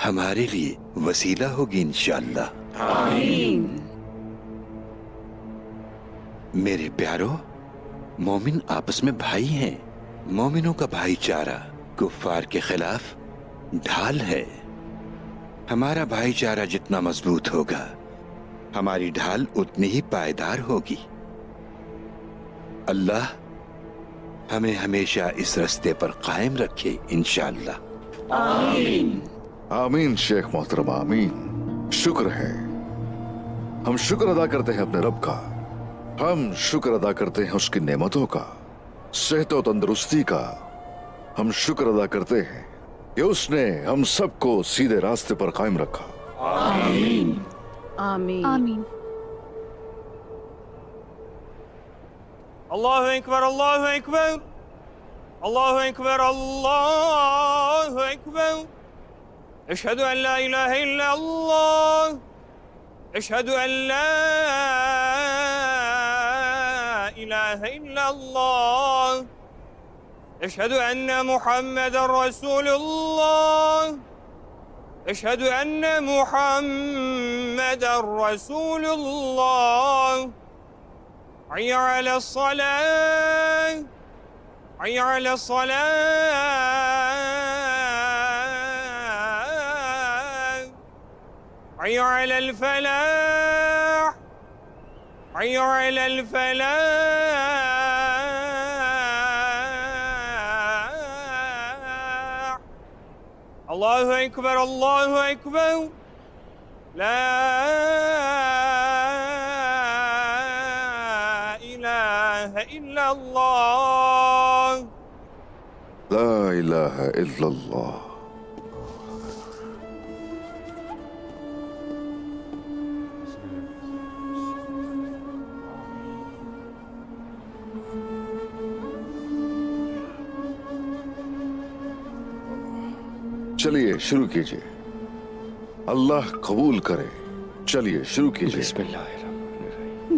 हमारे लिए वसीला होगी इंशाअल्लाह। आमीन। मेरे प्यारो, मोमिन आपस में भाई हैं। मोमिनों का भाईचारा कुफ्फार के खिलाफ ढाल है। हमारा भाईचारा जितना मजबूत होगा, हमारी ढाल उतनी ही पायदार होगी। अल्लाह हमें हमेशा इस रास्ते पर कायम रखे इंशाअल्लाह। आमीन। आमीन शेख मोहतरम आमीन। शुक्र है, हम शुक्र अदा करते हैं अपने रब का, हम शुक्र अदा करते हैं उसकी नेमतों का, सेहत और तंदुरुस्ती का। हम शुक्र अदा करते हैं कि उसने हम सबको सीधे रास्ते पर कायम रखा। आमीन। आमीन। आमीन। अल्लाहु अकबर, अल्लाहु अकबर, अल्लाहु अकबर, अल्लाहु अकबर। अशहदु अन ला इलाहा इल्ला अल्लाह, अशहदु अन ला इलाहा इल्ला अल्लाह, अशहदु अन्न मुहम्मदर रसूलुल्लाह, अशहदु अन्न मुहम्मदर रसूलुल्लाह। हय्या अला सलाह, हय्या अला सलाह, हय्या अलल फलाह, हय्या अलल फलाह। अल्लाहु अकबर, अल्लाहु अकबर, ला इल्ला अल्लाह, ला इलाहा इल्लल्लाह। चलिए शुरू कीजिए, अल्लाह कबूल करे। चलिए शुरू कीजिए। बिस्मिल्लाहिर्रहमानिर्रहीम।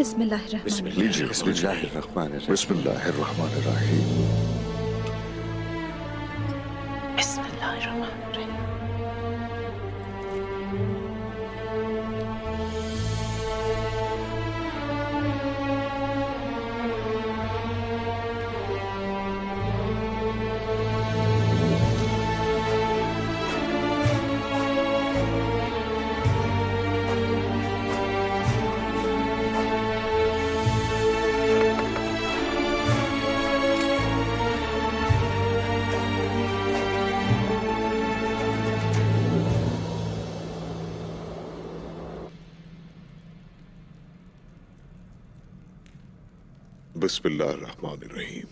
लीजिए बिस्मिल्लाहिर्रहमानिर्रहीम। बिस्मिल्लाहिर्रहमानिर्रहीम। बिस्मिल्लाहिर्रहमानिर्रहीम।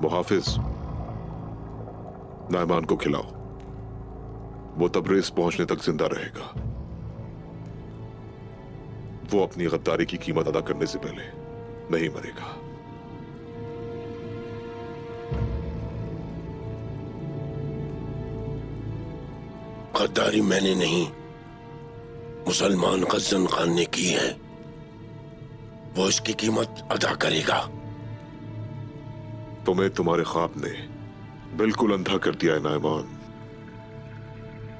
मुहाफिज, नायमान को खिलाओ। वो तबरेज पहुंचने तक जिंदा रहेगा। वो अपनी गद्दारी की कीमत अदा करने से पहले नहीं मरेगा। गद्दारी मैंने नहीं, मुसलमान गजन खान ने की है। वो इसकी कीमत अदा करेगा। तुम्हें तुम्हारे ख्वाब ने बिल्कुल अंधा कर दिया है नायमान।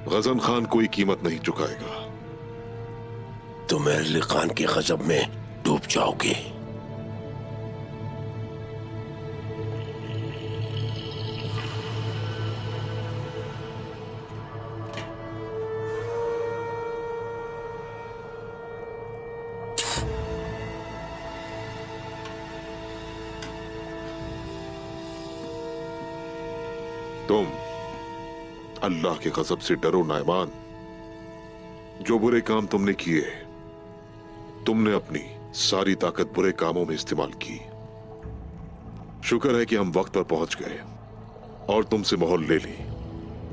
गजन खान कोई कीमत नहीं चुकाएगा। तुम अहले खान के गजब में डूब जाओगे। तुम अल्लाह के गजब से डरो नायमान। जो बुरे काम तुमने किए, तुमने अपनी सारी ताकत बुरे कामों में इस्तेमाल की। शुक्र है कि हम वक्त पर पहुंच गए और तुमसे मोहर ले ली,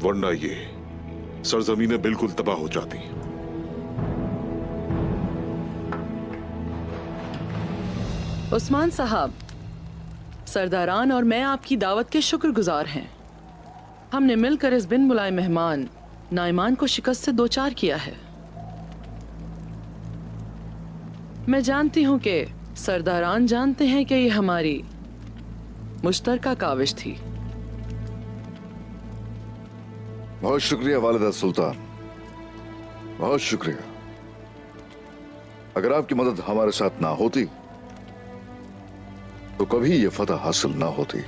वरना ये सरजमीनें बिल्कुल तबाह हो जाती। उस्मान साहब, सरदारान और मैं आपकी दावत के शुक्रगुजार हैं। हमने मिलकर इस बिन बुलाए मेहमान नाइमान को शिकस्त से दो चार किया है। मैं जानती हूं कि सरदारान जानते हैं कि ये हमारी मुश्तरका काविश थी। बहुत शुक्रिया वालिदा सुल्तान, बहुत शुक्रिया। अगर आपकी मदद हमारे साथ ना होती तो कभी ये फतह हासिल ना होती।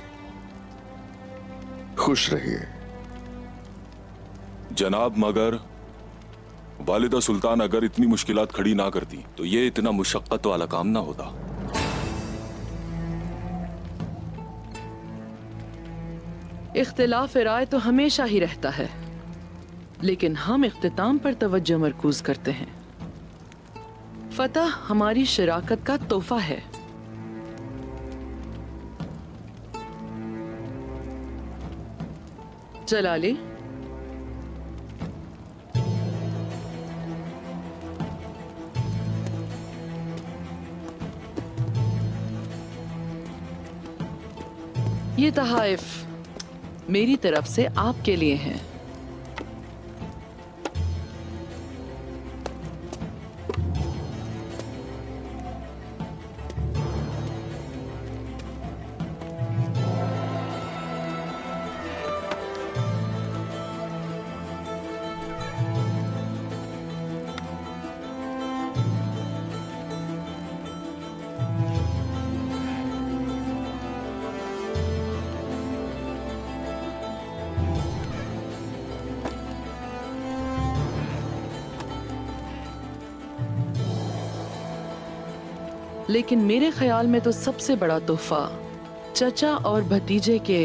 खुश रहिए जनाब। मगर वालिदा सुल्तान अगर इतनी मुश्किलात खड़ी ना करती तो ये इतना मुशक्कत वाला काम ना होता। इख्तिलाफ राय तो हमेशा ही रहता है, लेकिन हम इख्तिताम पर तवज्जो मरकूज करते हैं। फतह हमारी शराकत का तोहफा है। जलाली, ये तहाइफ मेरी तरफ से आपके लिए हैं। लेकिन मेरे ख्याल में तो सबसे बड़ा तोहफा चचा और भतीजे के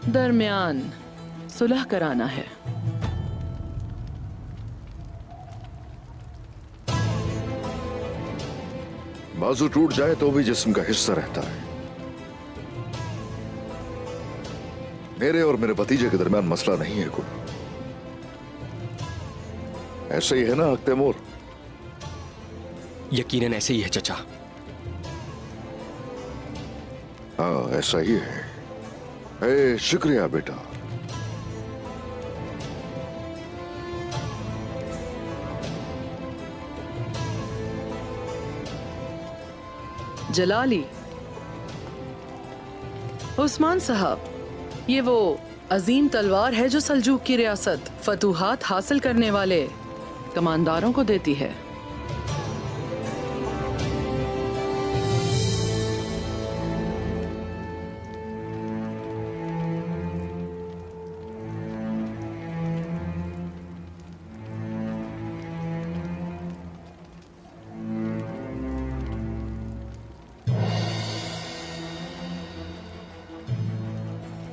दरमियान सुलह कराना है। बाजू टूट जाए तो भी जिस्म का हिस्सा रहता है। मेरे और मेरे भतीजे के दरमियान मसला नहीं है कोई। ऐसे ही है ना हक तैमूर? यकीनन ऐसे ही है चचा। हाँ, ऐसा ही है। ए, शुक्रिया बेटा। जलाली, उस्मान साहब, ये वो अजीम तलवार है जो सल्जूक की रियासत फतूहात हासिल करने वाले कमांडारों को देती है।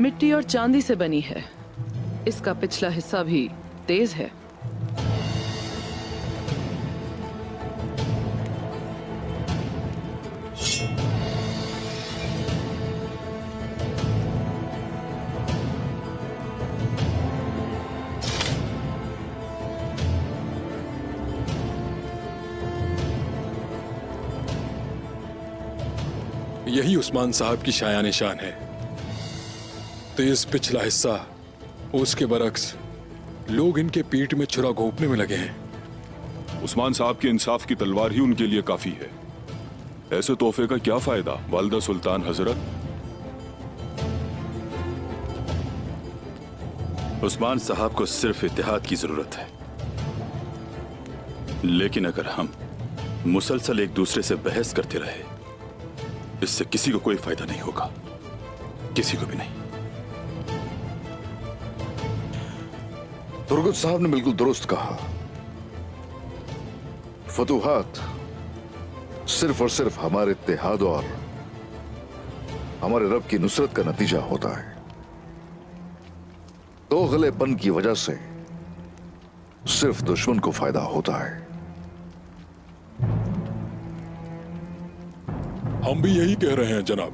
मिट्टी और चांदी से बनी है। इसका पिछला हिस्सा भी तेज है। यही उस्मान साहब की शायान शान है। तेज पिछला हिस्सा, उसके बरक्स लोग इनके पीठ में छुरा घोंपने में लगे हैं। उस्मान साहब के इंसाफ की तलवार ही उनके लिए काफी है। ऐसे तोहफे का क्या फायदा वालिदा सुल्तान हजरत? उस्मान साहब को सिर्फ इत्तेहाद की जरूरत है, लेकिन अगर हम मुसलसल एक दूसरे से बहस करते रहे, इससे किसी को कोई फायदा नहीं होगा, किसी को भी नहीं। तुर्गत साहब ने बिल्कुल दुरुस्त कहा। फतूहात सिर्फ और सिर्फ हमारे इत्तेहाद और हमारे रब की नुसरत का नतीजा होता है। दोगलेपन की वजह से सिर्फ दुश्मन को फायदा होता है। हम भी यही कह रहे हैं जनाब।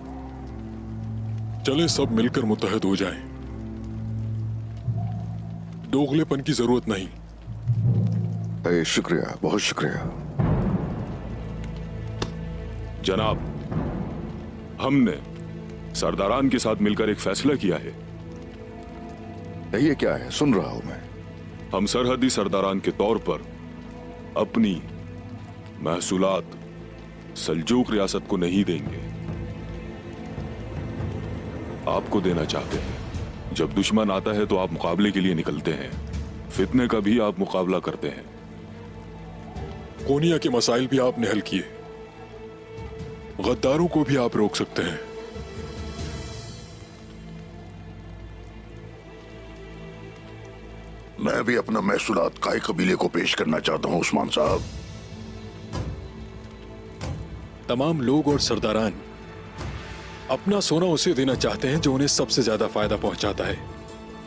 चलें सब मिलकर मुत्तहद हो जाएं। दोगलेपन की जरूरत नहीं। शुक्रिया, बहुत शुक्रिया जनाब। हमने सरदारान के साथ मिलकर एक फैसला किया है। ये क्या है? सुन रहा हूं मैं। हम सरहदी सरदारान के तौर पर अपनी महसूलात सल्जूक रियासत को नहीं देंगे, आपको देना चाहते हैं। जब दुश्मन आता है तो आप मुकाबले के लिए निकलते हैं, फितने का भी आप मुकाबला करते हैं। कोनिया के मसाइल भी आपने हल किए, गद्दारों को भी आप रोक सकते हैं। मैं भी अपना महसूलात काय कबीले को पेश करना चाहता हूं उस्मान साहब। तमाम लोग और सरदारान अपना सोना उसे देना चाहते हैं जो उन्हें सबसे ज्यादा फायदा पहुंचाता है।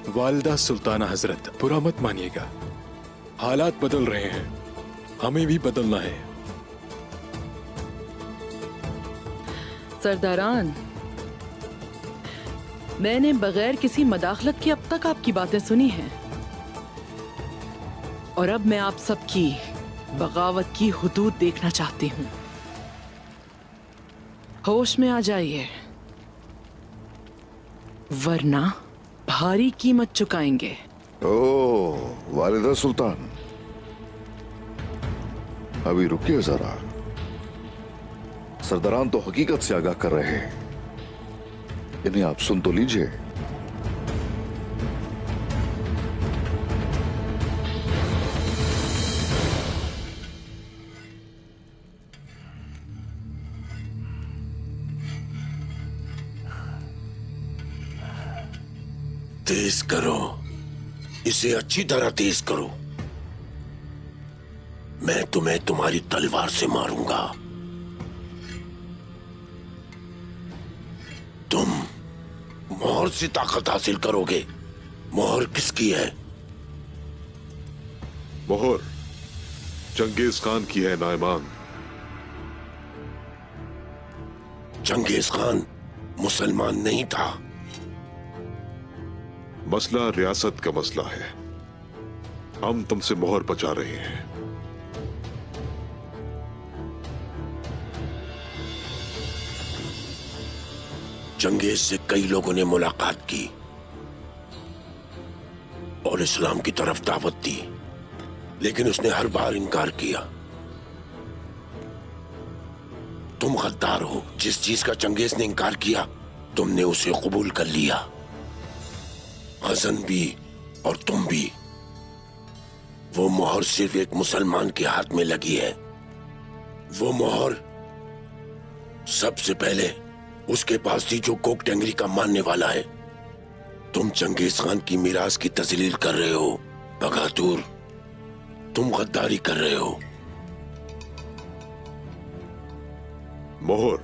वालिदा सुल्ताना हजरत, बुरा मत मानिएगा, हालात बदल रहे हैं, हमें भी बदलना है। सरदारान, मैंने बगैर किसी मदाखलत के अब तक आपकी बातें सुनी हैं, और अब मैं आप सबकी बगावत की हुदूद देखना चाहती हूं। होश में आ जाइए, वरना भारी कीमत चुकाएंगे। ओह वालिदा सुल्तान, अभी रुकिए जरा। सरदारान तो हकीकत से आगाह कर रहे हैं, इन्हें आप सुन तो लीजिए। तेज करो, इसे अच्छी तरह तेज करो। मैं तुम्हें तुम्हारी तलवार से मारूंगा। तुम मोहर से ताकत हासिल करोगे। मोहर किसकी है? मोहर चंगेज खान की है नायमान। चंगेज खान मुसलमान नहीं था। मसला रियासत का मसला है। हम तुमसे मोहर बचा रहे हैं। चंगेज से कई लोगों ने मुलाकात की और इस्लाम की तरफ दावत दी, लेकिन उसने हर बार इनकार किया। तुम गद्दार हो। जिस चीज का चंगेज ने इनकार किया, तुमने उसे कबूल कर लिया। गजन भी और तुम भी। वो मोहर सिर्फ एक मुसलमान के हाथ में लगी है। वो मोहर सबसे पहले उसके पास थी जो कोक टेंगरी का मानने वाला है। तुम चंगेज खान की मिरास की तजलील कर रहे हो बगातूर। तुम गद्दारी कर रहे हो। मोहर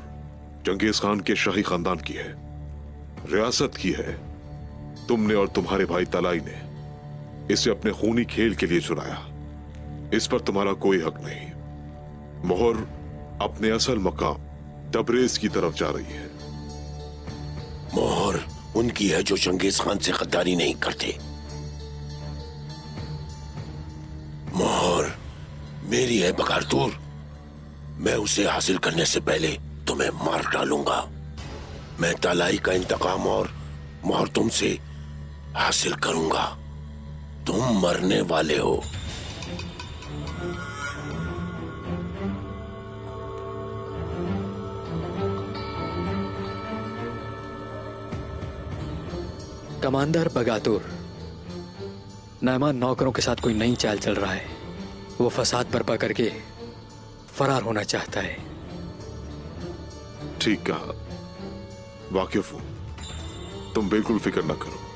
चंगेज खान के शाही खानदान की है, रियासत की है, तुमने और तुम्हारे भाई तलाई ने इसे अपने खूनी खेल के लिए चुनाया। इस पर तुम्हारा कोई हक नहीं। मोहर अपने असल मकाम तबरेज की तरफ जा रही है। मोहर उनकी है जो चंगेज खान से गद्दारी नहीं करते। मोहर मेरी है बगारतूर। मैं उसे हासिल करने से पहले तुम्हें मार डालूंगा। मैं तलाई का इंतकाम और मोहर तुमसे हासिल करूंगा। तुम मरने वाले हो। कमांडर बगातूर, नैमान नौकरों के साथ कोई नई चाल चल रहा है। वो फसाद बर्पा करके फरार होना चाहता है। ठीक कहा, वाकिफ हूं। तुम बिल्कुल फिक्र न करो।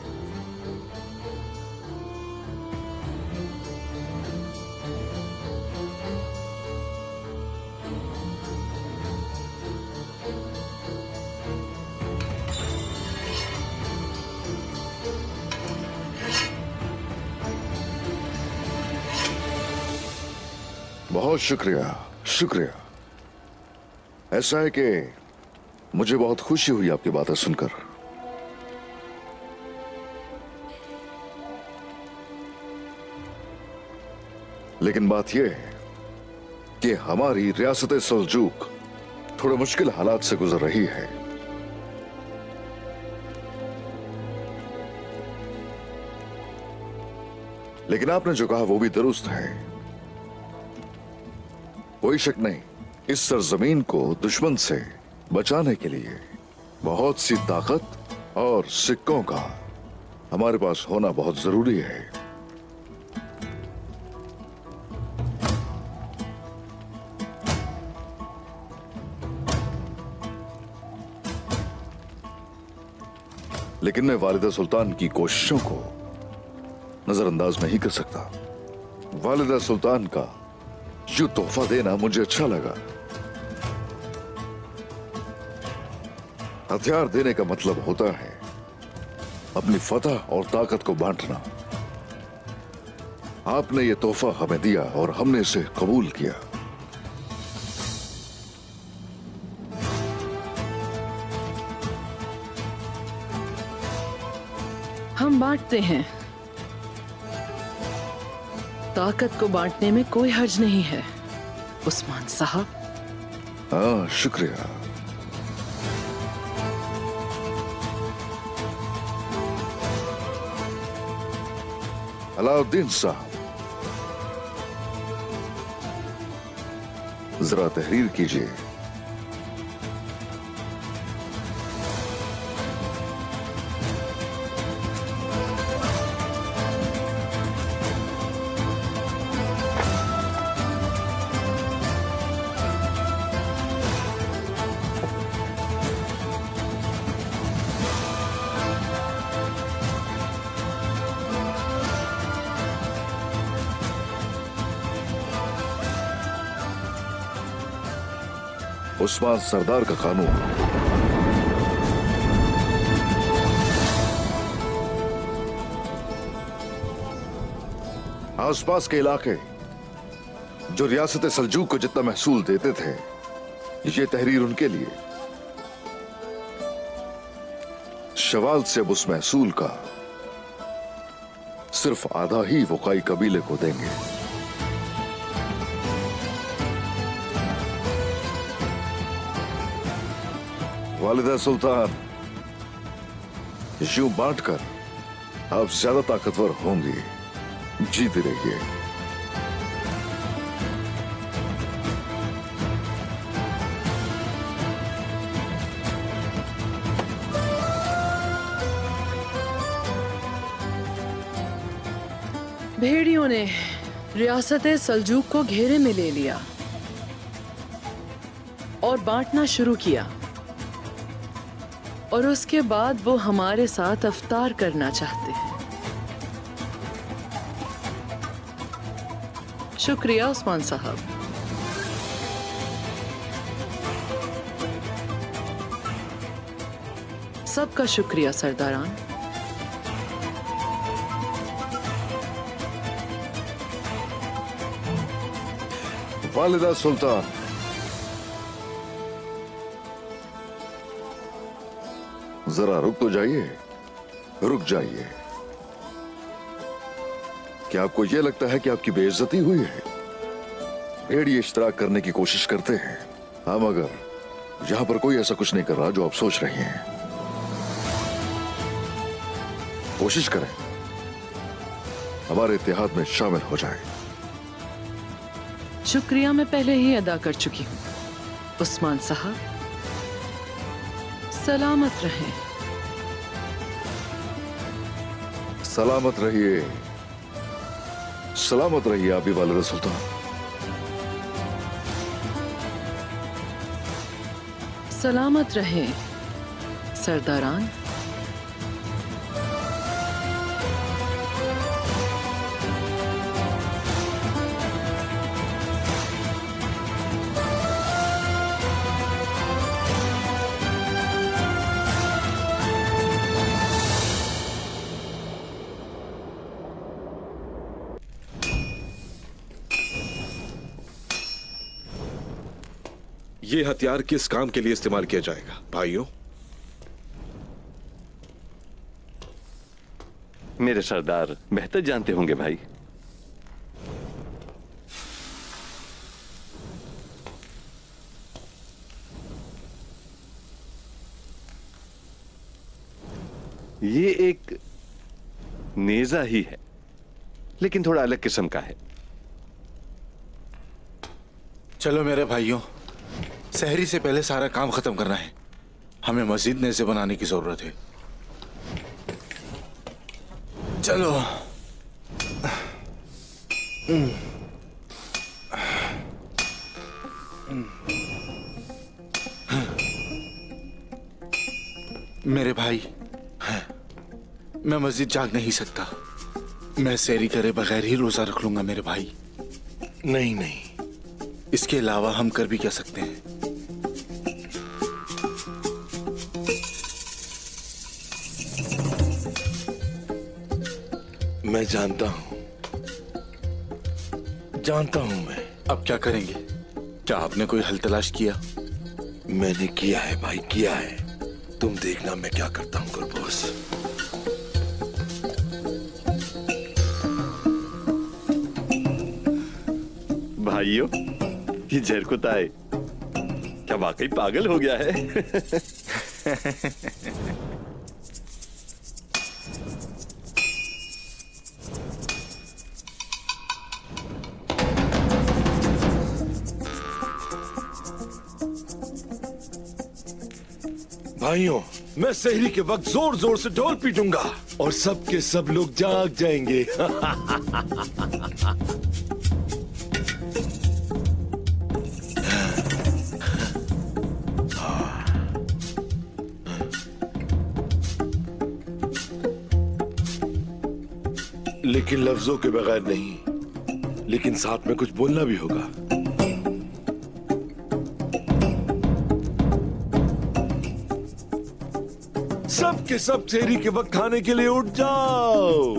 बहुत शुक्रिया, शुक्रिया। ऐसा है कि मुझे बहुत खुशी हुई आपकी बातें सुनकर। लेकिन बात यह है कि हमारी रियासत सल्जूक थोड़े मुश्किल हालात से गुजर रही है। लेकिन आपने जो कहा वो भी दुरुस्त है। कोई शक नहीं, इस सरजमीन को दुश्मन से बचाने के लिए बहुत सी ताकत और सिक्कों का हमारे पास होना बहुत जरूरी है। लेकिन मैं वालिदा सुल्तान की कोशिशों को नजरअंदाज नहीं कर सकता। वालिदा सुल्तान का यूं तोहफा देना मुझे अच्छा लगा। हथियार देने का मतलब होता है अपनी फतह और ताकत को बांटना। आपने ये तोहफा हमें दिया और हमने इसे कबूल किया। हम बांटते हैं। ताकत को बांटने में कोई हर्ज नहीं है उस्मान साहब। हाँ, शुक्रिया। अलाउद्दीन साहब, जरा तहरीर कीजिए। उस्मान सरदार का कानून। आसपास के इलाके जो रियासत सल्जूक को जितना महसूल देते थे, ये तहरीर उनके लिए। शवाल से अब उस महसूल का सिर्फ आधा ही वकाई कबीले को देंगे। वालिदा सुल्तान, यूं बांटकर आप ज्यादा ताकतवर होंगी। जीते रहिए। भेड़ियों ने रियासत सल्जूक को घेरे में ले लिया और बांटना शुरू किया, और उसके बाद वो हमारे साथ अफ्तार करना चाहते हैं। शुक्रिया उस्मान साहब। सबका शुक्रिया सरदारान। वालिदा सुल्तान, जरा रुक तो जाइए, रुक जाइए। क्या आपको यह लगता है कि आपकी बेइज्जती हुई है? भेड़िए इश्तराक करने की कोशिश करते हैं, हम मगर यहां पर कोई ऐसा कुछ नहीं कर रहा जो आप सोच रहे हैं। कोशिश करें हमारे इत्तेहाद में शामिल हो जाएं। शुक्रिया मैं पहले ही अदा कर चुकी हूँ। उस्मान साहब, सलामत रहें। सलामत रहिए, सलामत रहिए आप भी वालिदा सुल्तान। सलामत रहें सरदारान। ये हथियार किस काम के लिए इस्तेमाल किया जाएगा भाइयों? मेरे सरदार बेहतर जानते होंगे भाई। ये एक नेजा ही है, लेकिन थोड़ा अलग किस्म का है। चलो मेरे भाइयों, सहरी से पहले सारा काम खत्म करना है। हमें मस्जिद नेज़े बनाने की जरूरत है। चलो। मेरे भाई, मैं मस्जिद जाग नहीं सकता। मैं सहरी करे बगैर ही रोजा रख लूंगा मेरे भाई। नहीं नहीं, इसके अलावा हम कर भी क्या सकते हैं? मैं जानता हूं मैं। अब क्या करेंगे? क्या आपने कोई हल तलाश किया? मैंने किया है भाई, किया है। तुम देखना मैं क्या करता हूं गुरबोस। भाइयों, ये जरकुताए क्या वाकई पागल हो गया है? भाइयों, मैं सहरी के वक्त जोर जोर से ढोल पीटूंगा और सब के सब लोग जाग जाएंगे। लेकिन लफ्जों के बगैर नहीं, लेकिन साथ में कुछ बोलना भी होगा। सब के सब सहरी के वक्त खाने के लिए उठ जाओ।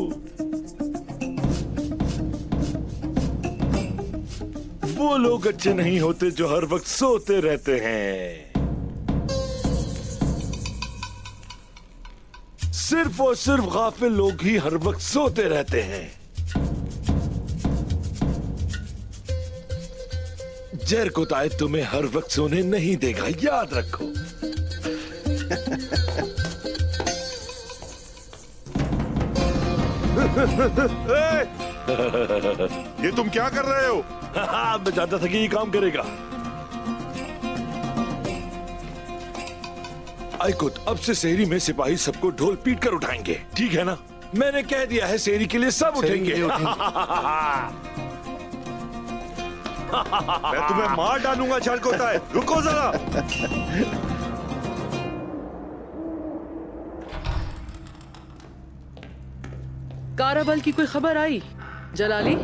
वो लोग अच्छे नहीं होते जो हर वक्त सोते रहते हैं। सिर्फ और सिर्फ गाफिल लोग ही हर वक्त सोते रहते हैं। जरकुताए तुम्हें हर वक्त सोने नहीं देगा, याद रखो। ये तुम क्या कर रहे हो? मैं जानता था कि ये काम करेगा। आइकुत, अब से सहरी में सिपाही सबको ढोल पीट कर उठाएंगे, ठीक है ना? मैंने कह दिया है सहरी के लिए सब उठेंगे। मैं तुम्हें मार डालूंगा जरकुताए, रुको जरा। काराबल की कोई खबर आई जलाली?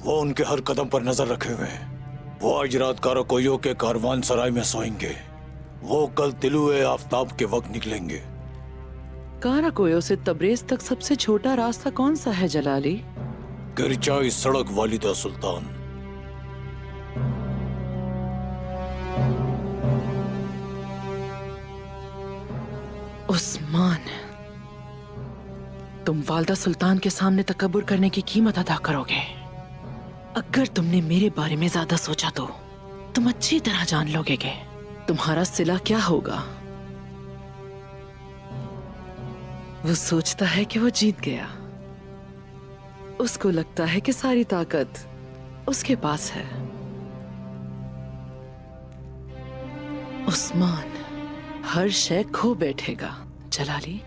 वो उनके हर कदम पर नजर रखे हुए हैं। वो आज रात काराकोयो के कारवान सराय में सोएंगे। वो कल तिलुए आफताब के वक्त निकलेंगे। काराकोयो से तबरेज तक सबसे छोटा रास्ता कौन सा है जलाली? गिरचाई सड़क वालिदा सुल्तान। उस्मान, तुम वालदा सुल्तान के सामने तकब्बुर करने की कीमत अदा करोगे। अगर तुमने मेरे बारे में ज्यादा सोचा तो तुम अच्छी तरह जान लोगे कि तुम्हारा सिला क्या होगा। वो सोचता है कि वो जीत गया। उसको लगता है कि सारी ताकत उसके पास है। उस्मान हर शय खो बैठेगा। जलाली,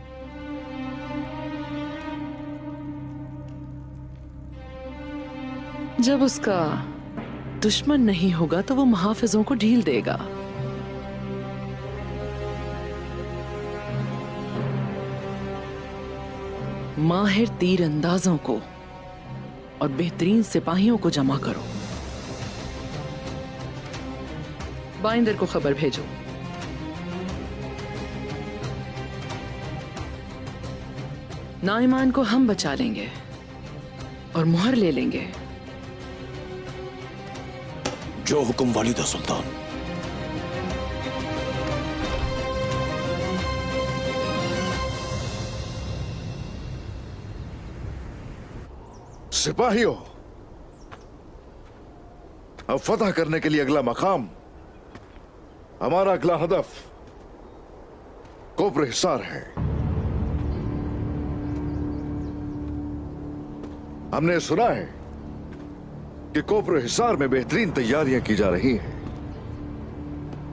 जब उसका दुश्मन नहीं होगा तो वो मुहाफिजों को ढील देगा। माहिर तीर अंदाजों को और बेहतरीन सिपाहियों को जमा करो। बाइंदर को खबर भेजो। नाइमान को हम बचा लेंगे और मुहर ले लेंगे। जो हुक्म वालिदा सुल्तान। सिपाहियों, अब फतह करने के लिए अगला मकाम, हमारा अगला हदफ कोप्र हिसार है। हमने सुना है कि कोप्र हिसार में बेहतरीन तैयारियां की जा रही हैं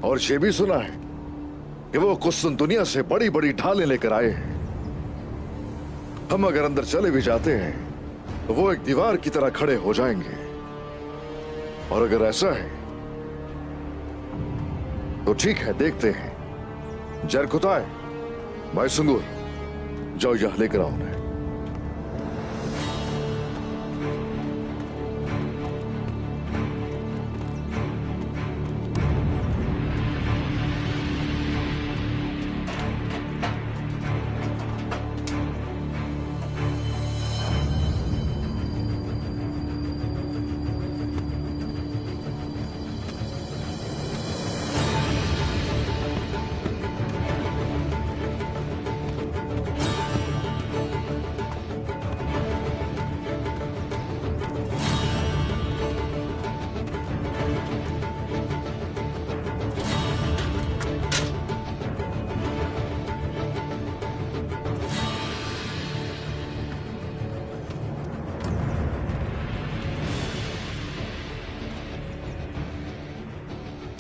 और ये भी सुना है कि वो कुस्तुनतुनिया से बड़ी बड़ी ढालें लेकर आए हैं। हम अगर अंदर चले भी जाते हैं तो वो एक दीवार की तरह खड़े हो जाएंगे। और अगर ऐसा है तो ठीक है, देखते हैं। जरकुताए, भाई सुंगुर, जाओ यहां लेकर आओ उन्हें।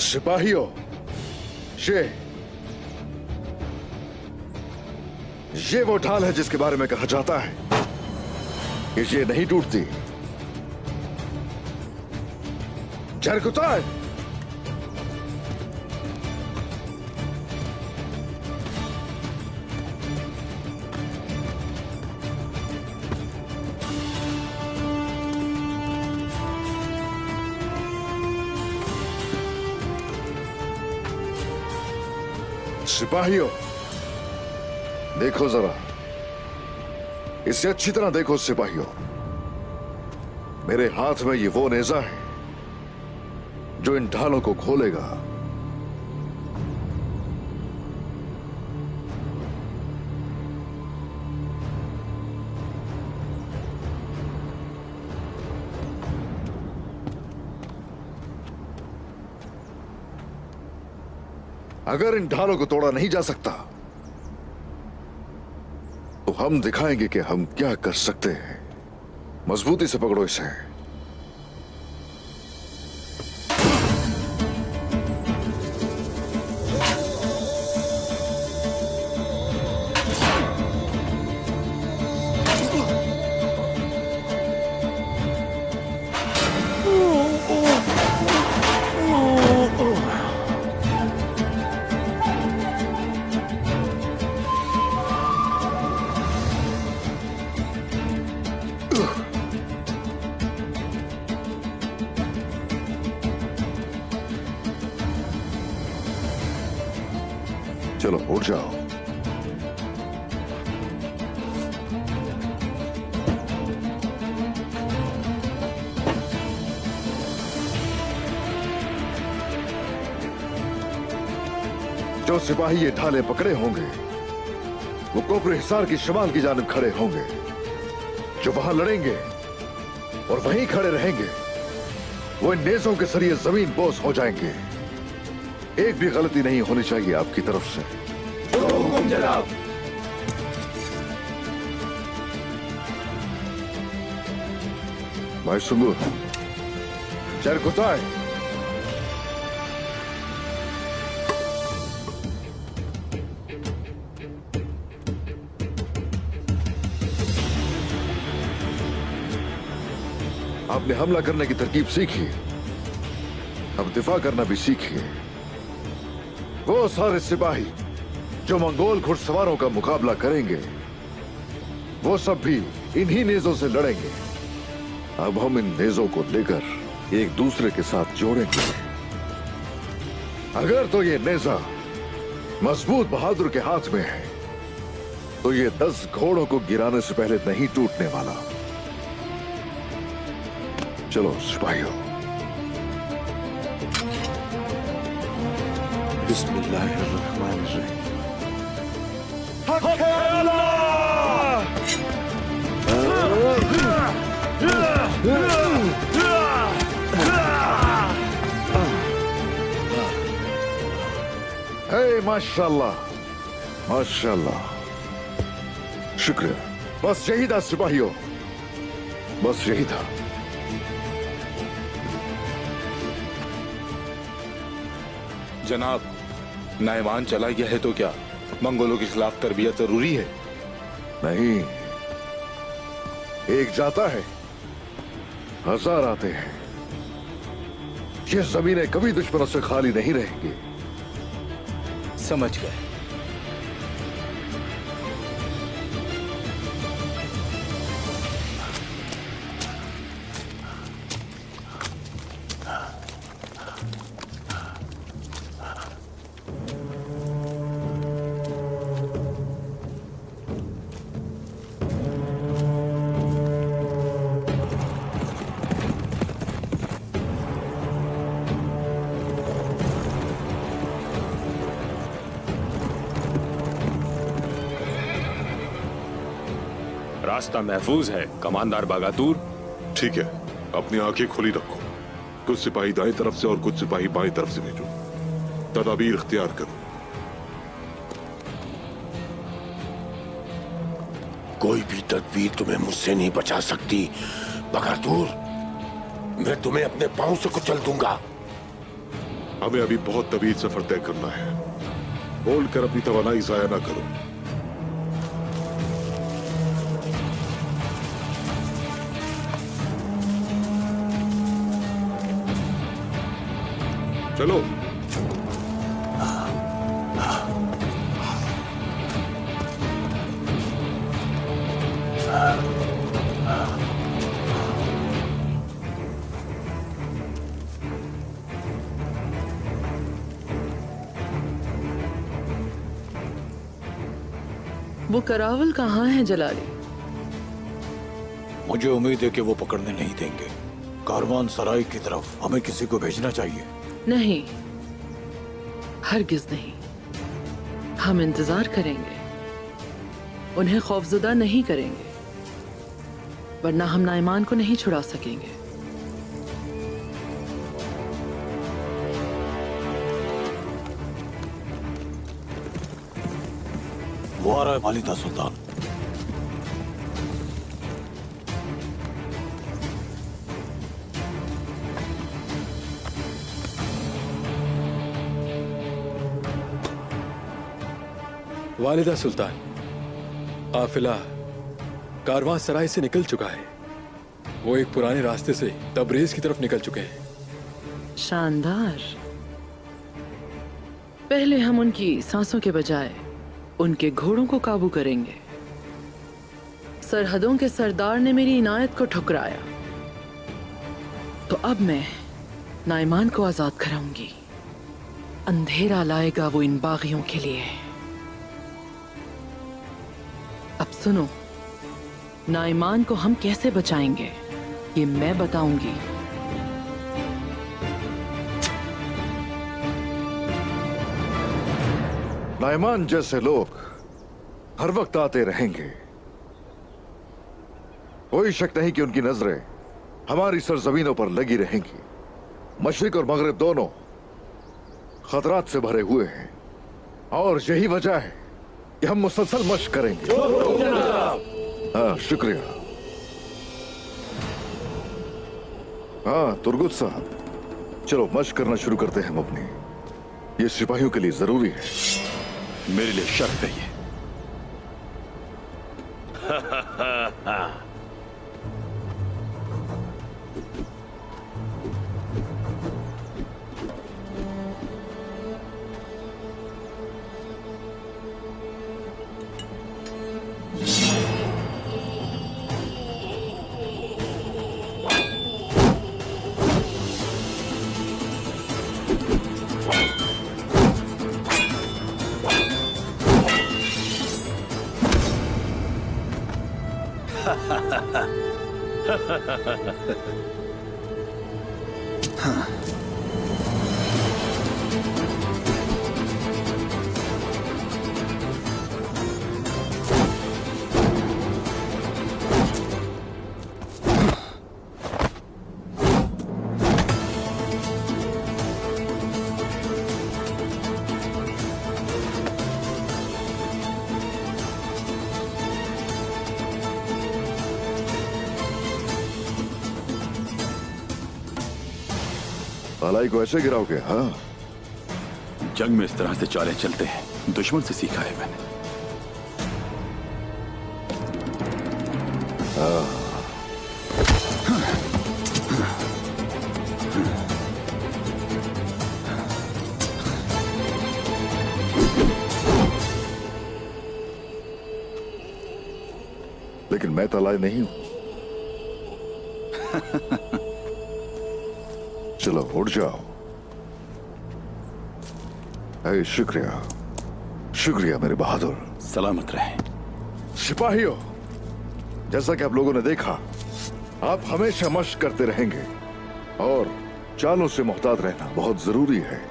सिपाहियों, ये वो ढाल है जिसके बारे में कहा जाता है कि ये नहीं टूटती। जरकुताए, सिपाहियों, देखो जरा, इसे अच्छी तरह देखो सिपाहियों। मेरे हाथ में ये वो नेजा है जो इन ढालों को खोलेगा। अगर इन ढालों को तोड़ा नहीं जा सकता तो हम दिखाएंगे कि हम क्या कर सकते हैं। मजबूती से पकड़ो इसे। चलो उठ जाओ। जो सिपाही ये ढाले पकड़े होंगे वो कोपरे हिसार की शमाल की जानिब खड़े होंगे, जो वहां लड़ेंगे और वहीं खड़े रहेंगे वो इन नेजों के जरिए जमीन बोस हो जाएंगे। एक भी गलती नहीं होनी चाहिए आपकी तरफ से। जो हुकुम जनाब। भाई सुंगू, चल कुताए। आपने हमला करने की तरकीब सीखी, अब दिफा करना भी सीखिए। वो सारे सिपाही जो मंगोल घुड़सवारों का मुकाबला करेंगे, वो सब भी इन्हीं नेजों से लड़ेंगे। अब हम इन नेजों को लेकर एक दूसरे के साथ जोड़ेंगे। अगर तो ये नेजा मजबूत बहादुर के हाथ में है, तो ये 10 घोड़ों को गिराने से पहले नहीं टूटने वाला। चलो सिपाहियों। बिस्मिल्लाहिर्रहमानिर्रहीम। हे माशाल्लाह, माशाल्लाह, शुक्रिया। बस यही था सिपाहियों, बस यही था। जनाब, नायमान चला गया है तो क्या मंगोलों के खिलाफ तरबियत जरूरी है? नहीं, एक जाता है, 1000 आते हैं। ये जमीनें कभी दुश्मनों से खाली नहीं रहेंगी। समझ गए। रास्ता महफूज है कमांडर बगातूर। ठीक है, अपनी आंखें खुली रखो। कुछ सिपाही दाएं तरफ से और कुछ सिपाही बाएं तरफ से भेजो। तदाबीर इख्तियार करो। कोई भी तदबीर तुम्हें मुझसे नहीं बचा सकती बगातूर। मैं तुम्हें अपने पांव से कुचल दूंगा। हमें अभी बहुत तवील सफर तय करना है। बोलकर अपनी तवानाई जाया ना करो। चलो। वो करावल कहाँ है जलाली? मुझे उम्मीद है कि वो पकड़ने नहीं देंगे। कारवान सराय की तरफ हमें किसी को भेजना चाहिए। नहीं, हरगिज नहीं। हम इंतजार करेंगे, उन्हें खौफजुदा नहीं करेंगे, वरना हम नाइमान को नहीं छुड़ा सकेंगे। वो आ रहा है वालिदा सुल्तान। वालिदा सुल्तान, काफिला कारवां सराय से निकल चुका है। वो एक पुराने रास्ते से तबरेज की तरफ निकल चुके हैं। शानदार। पहले हम उनकी सांसों के बजाय उनके घोड़ों को काबू करेंगे। सरहदों के सरदार ने मेरी इनायत को ठुकराया, तो अब मैं नाइमान को आजाद कराऊंगी। अंधेरा लाएगा वो इन बागियों के लिए। अब सुनो, नाइमान को हम कैसे बचाएंगे ये मैं बताऊंगी। नाइमान जैसे लोग हर वक्त आते रहेंगे। कोई शक नहीं कि उनकी नजरें हमारी सरजमीनों पर लगी रहेंगी। मशरिक और मगरिब दोनों खतरात से भरे हुए हैं और यही वजह है कि हम मुसलसल मशक करेंगे। हाँ, शुक्रिया। हाँ तुर्गुत साहब, चलो मशक करना शुरू करते हैं हम अपनी। ये सिपाहियों के लिए जरूरी है। मेरे लिए शर्त है ये। अलाई को ऐसे गिराओगे? हाँ, जंग में इस तरह से चालें चलते हैं, दुश्मन से सीखा है मैंने। लेकिन मैं तलाई नहीं हूं। चलो उठ जाओ। अरे शुक्रिया, शुक्रिया मेरे बहादुर। सलामत रहें। सिपाहियों, जैसा कि आप लोगों ने देखा, आप हमेशा मशक करते रहेंगे और चालों से मुहतात रहना बहुत जरूरी है।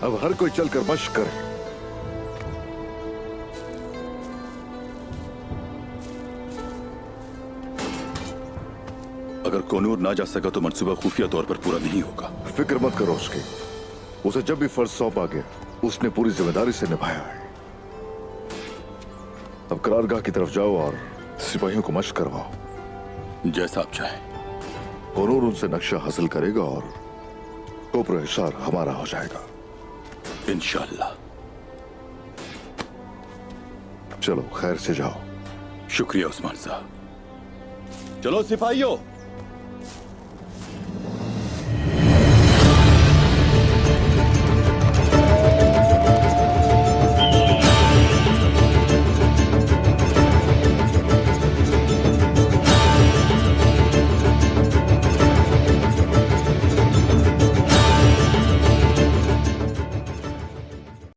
अब हर कोई चलकर मशक करे। अगर कोनूर ना जा सका तो मंसूबा खुफिया तौर पर पूरा नहीं होगा। फिक्र मत करो उसकी। उसे जब भी फर्ज सौंपा गया उसने पूरी जिम्मेदारी से निभाया है। अब करारगाह की तरफ जाओ और सिपाहियों को मशक करवाओ। जैसा आप चाहें। कोनूर उनसे नक्शा हासिल करेगा और कोपरो हिसार हमारा हो जाएगा इंशाअल्लाह। चलो खैर से जाओ। शुक्रिया उस्मान साहब। चलो सिपाहियों,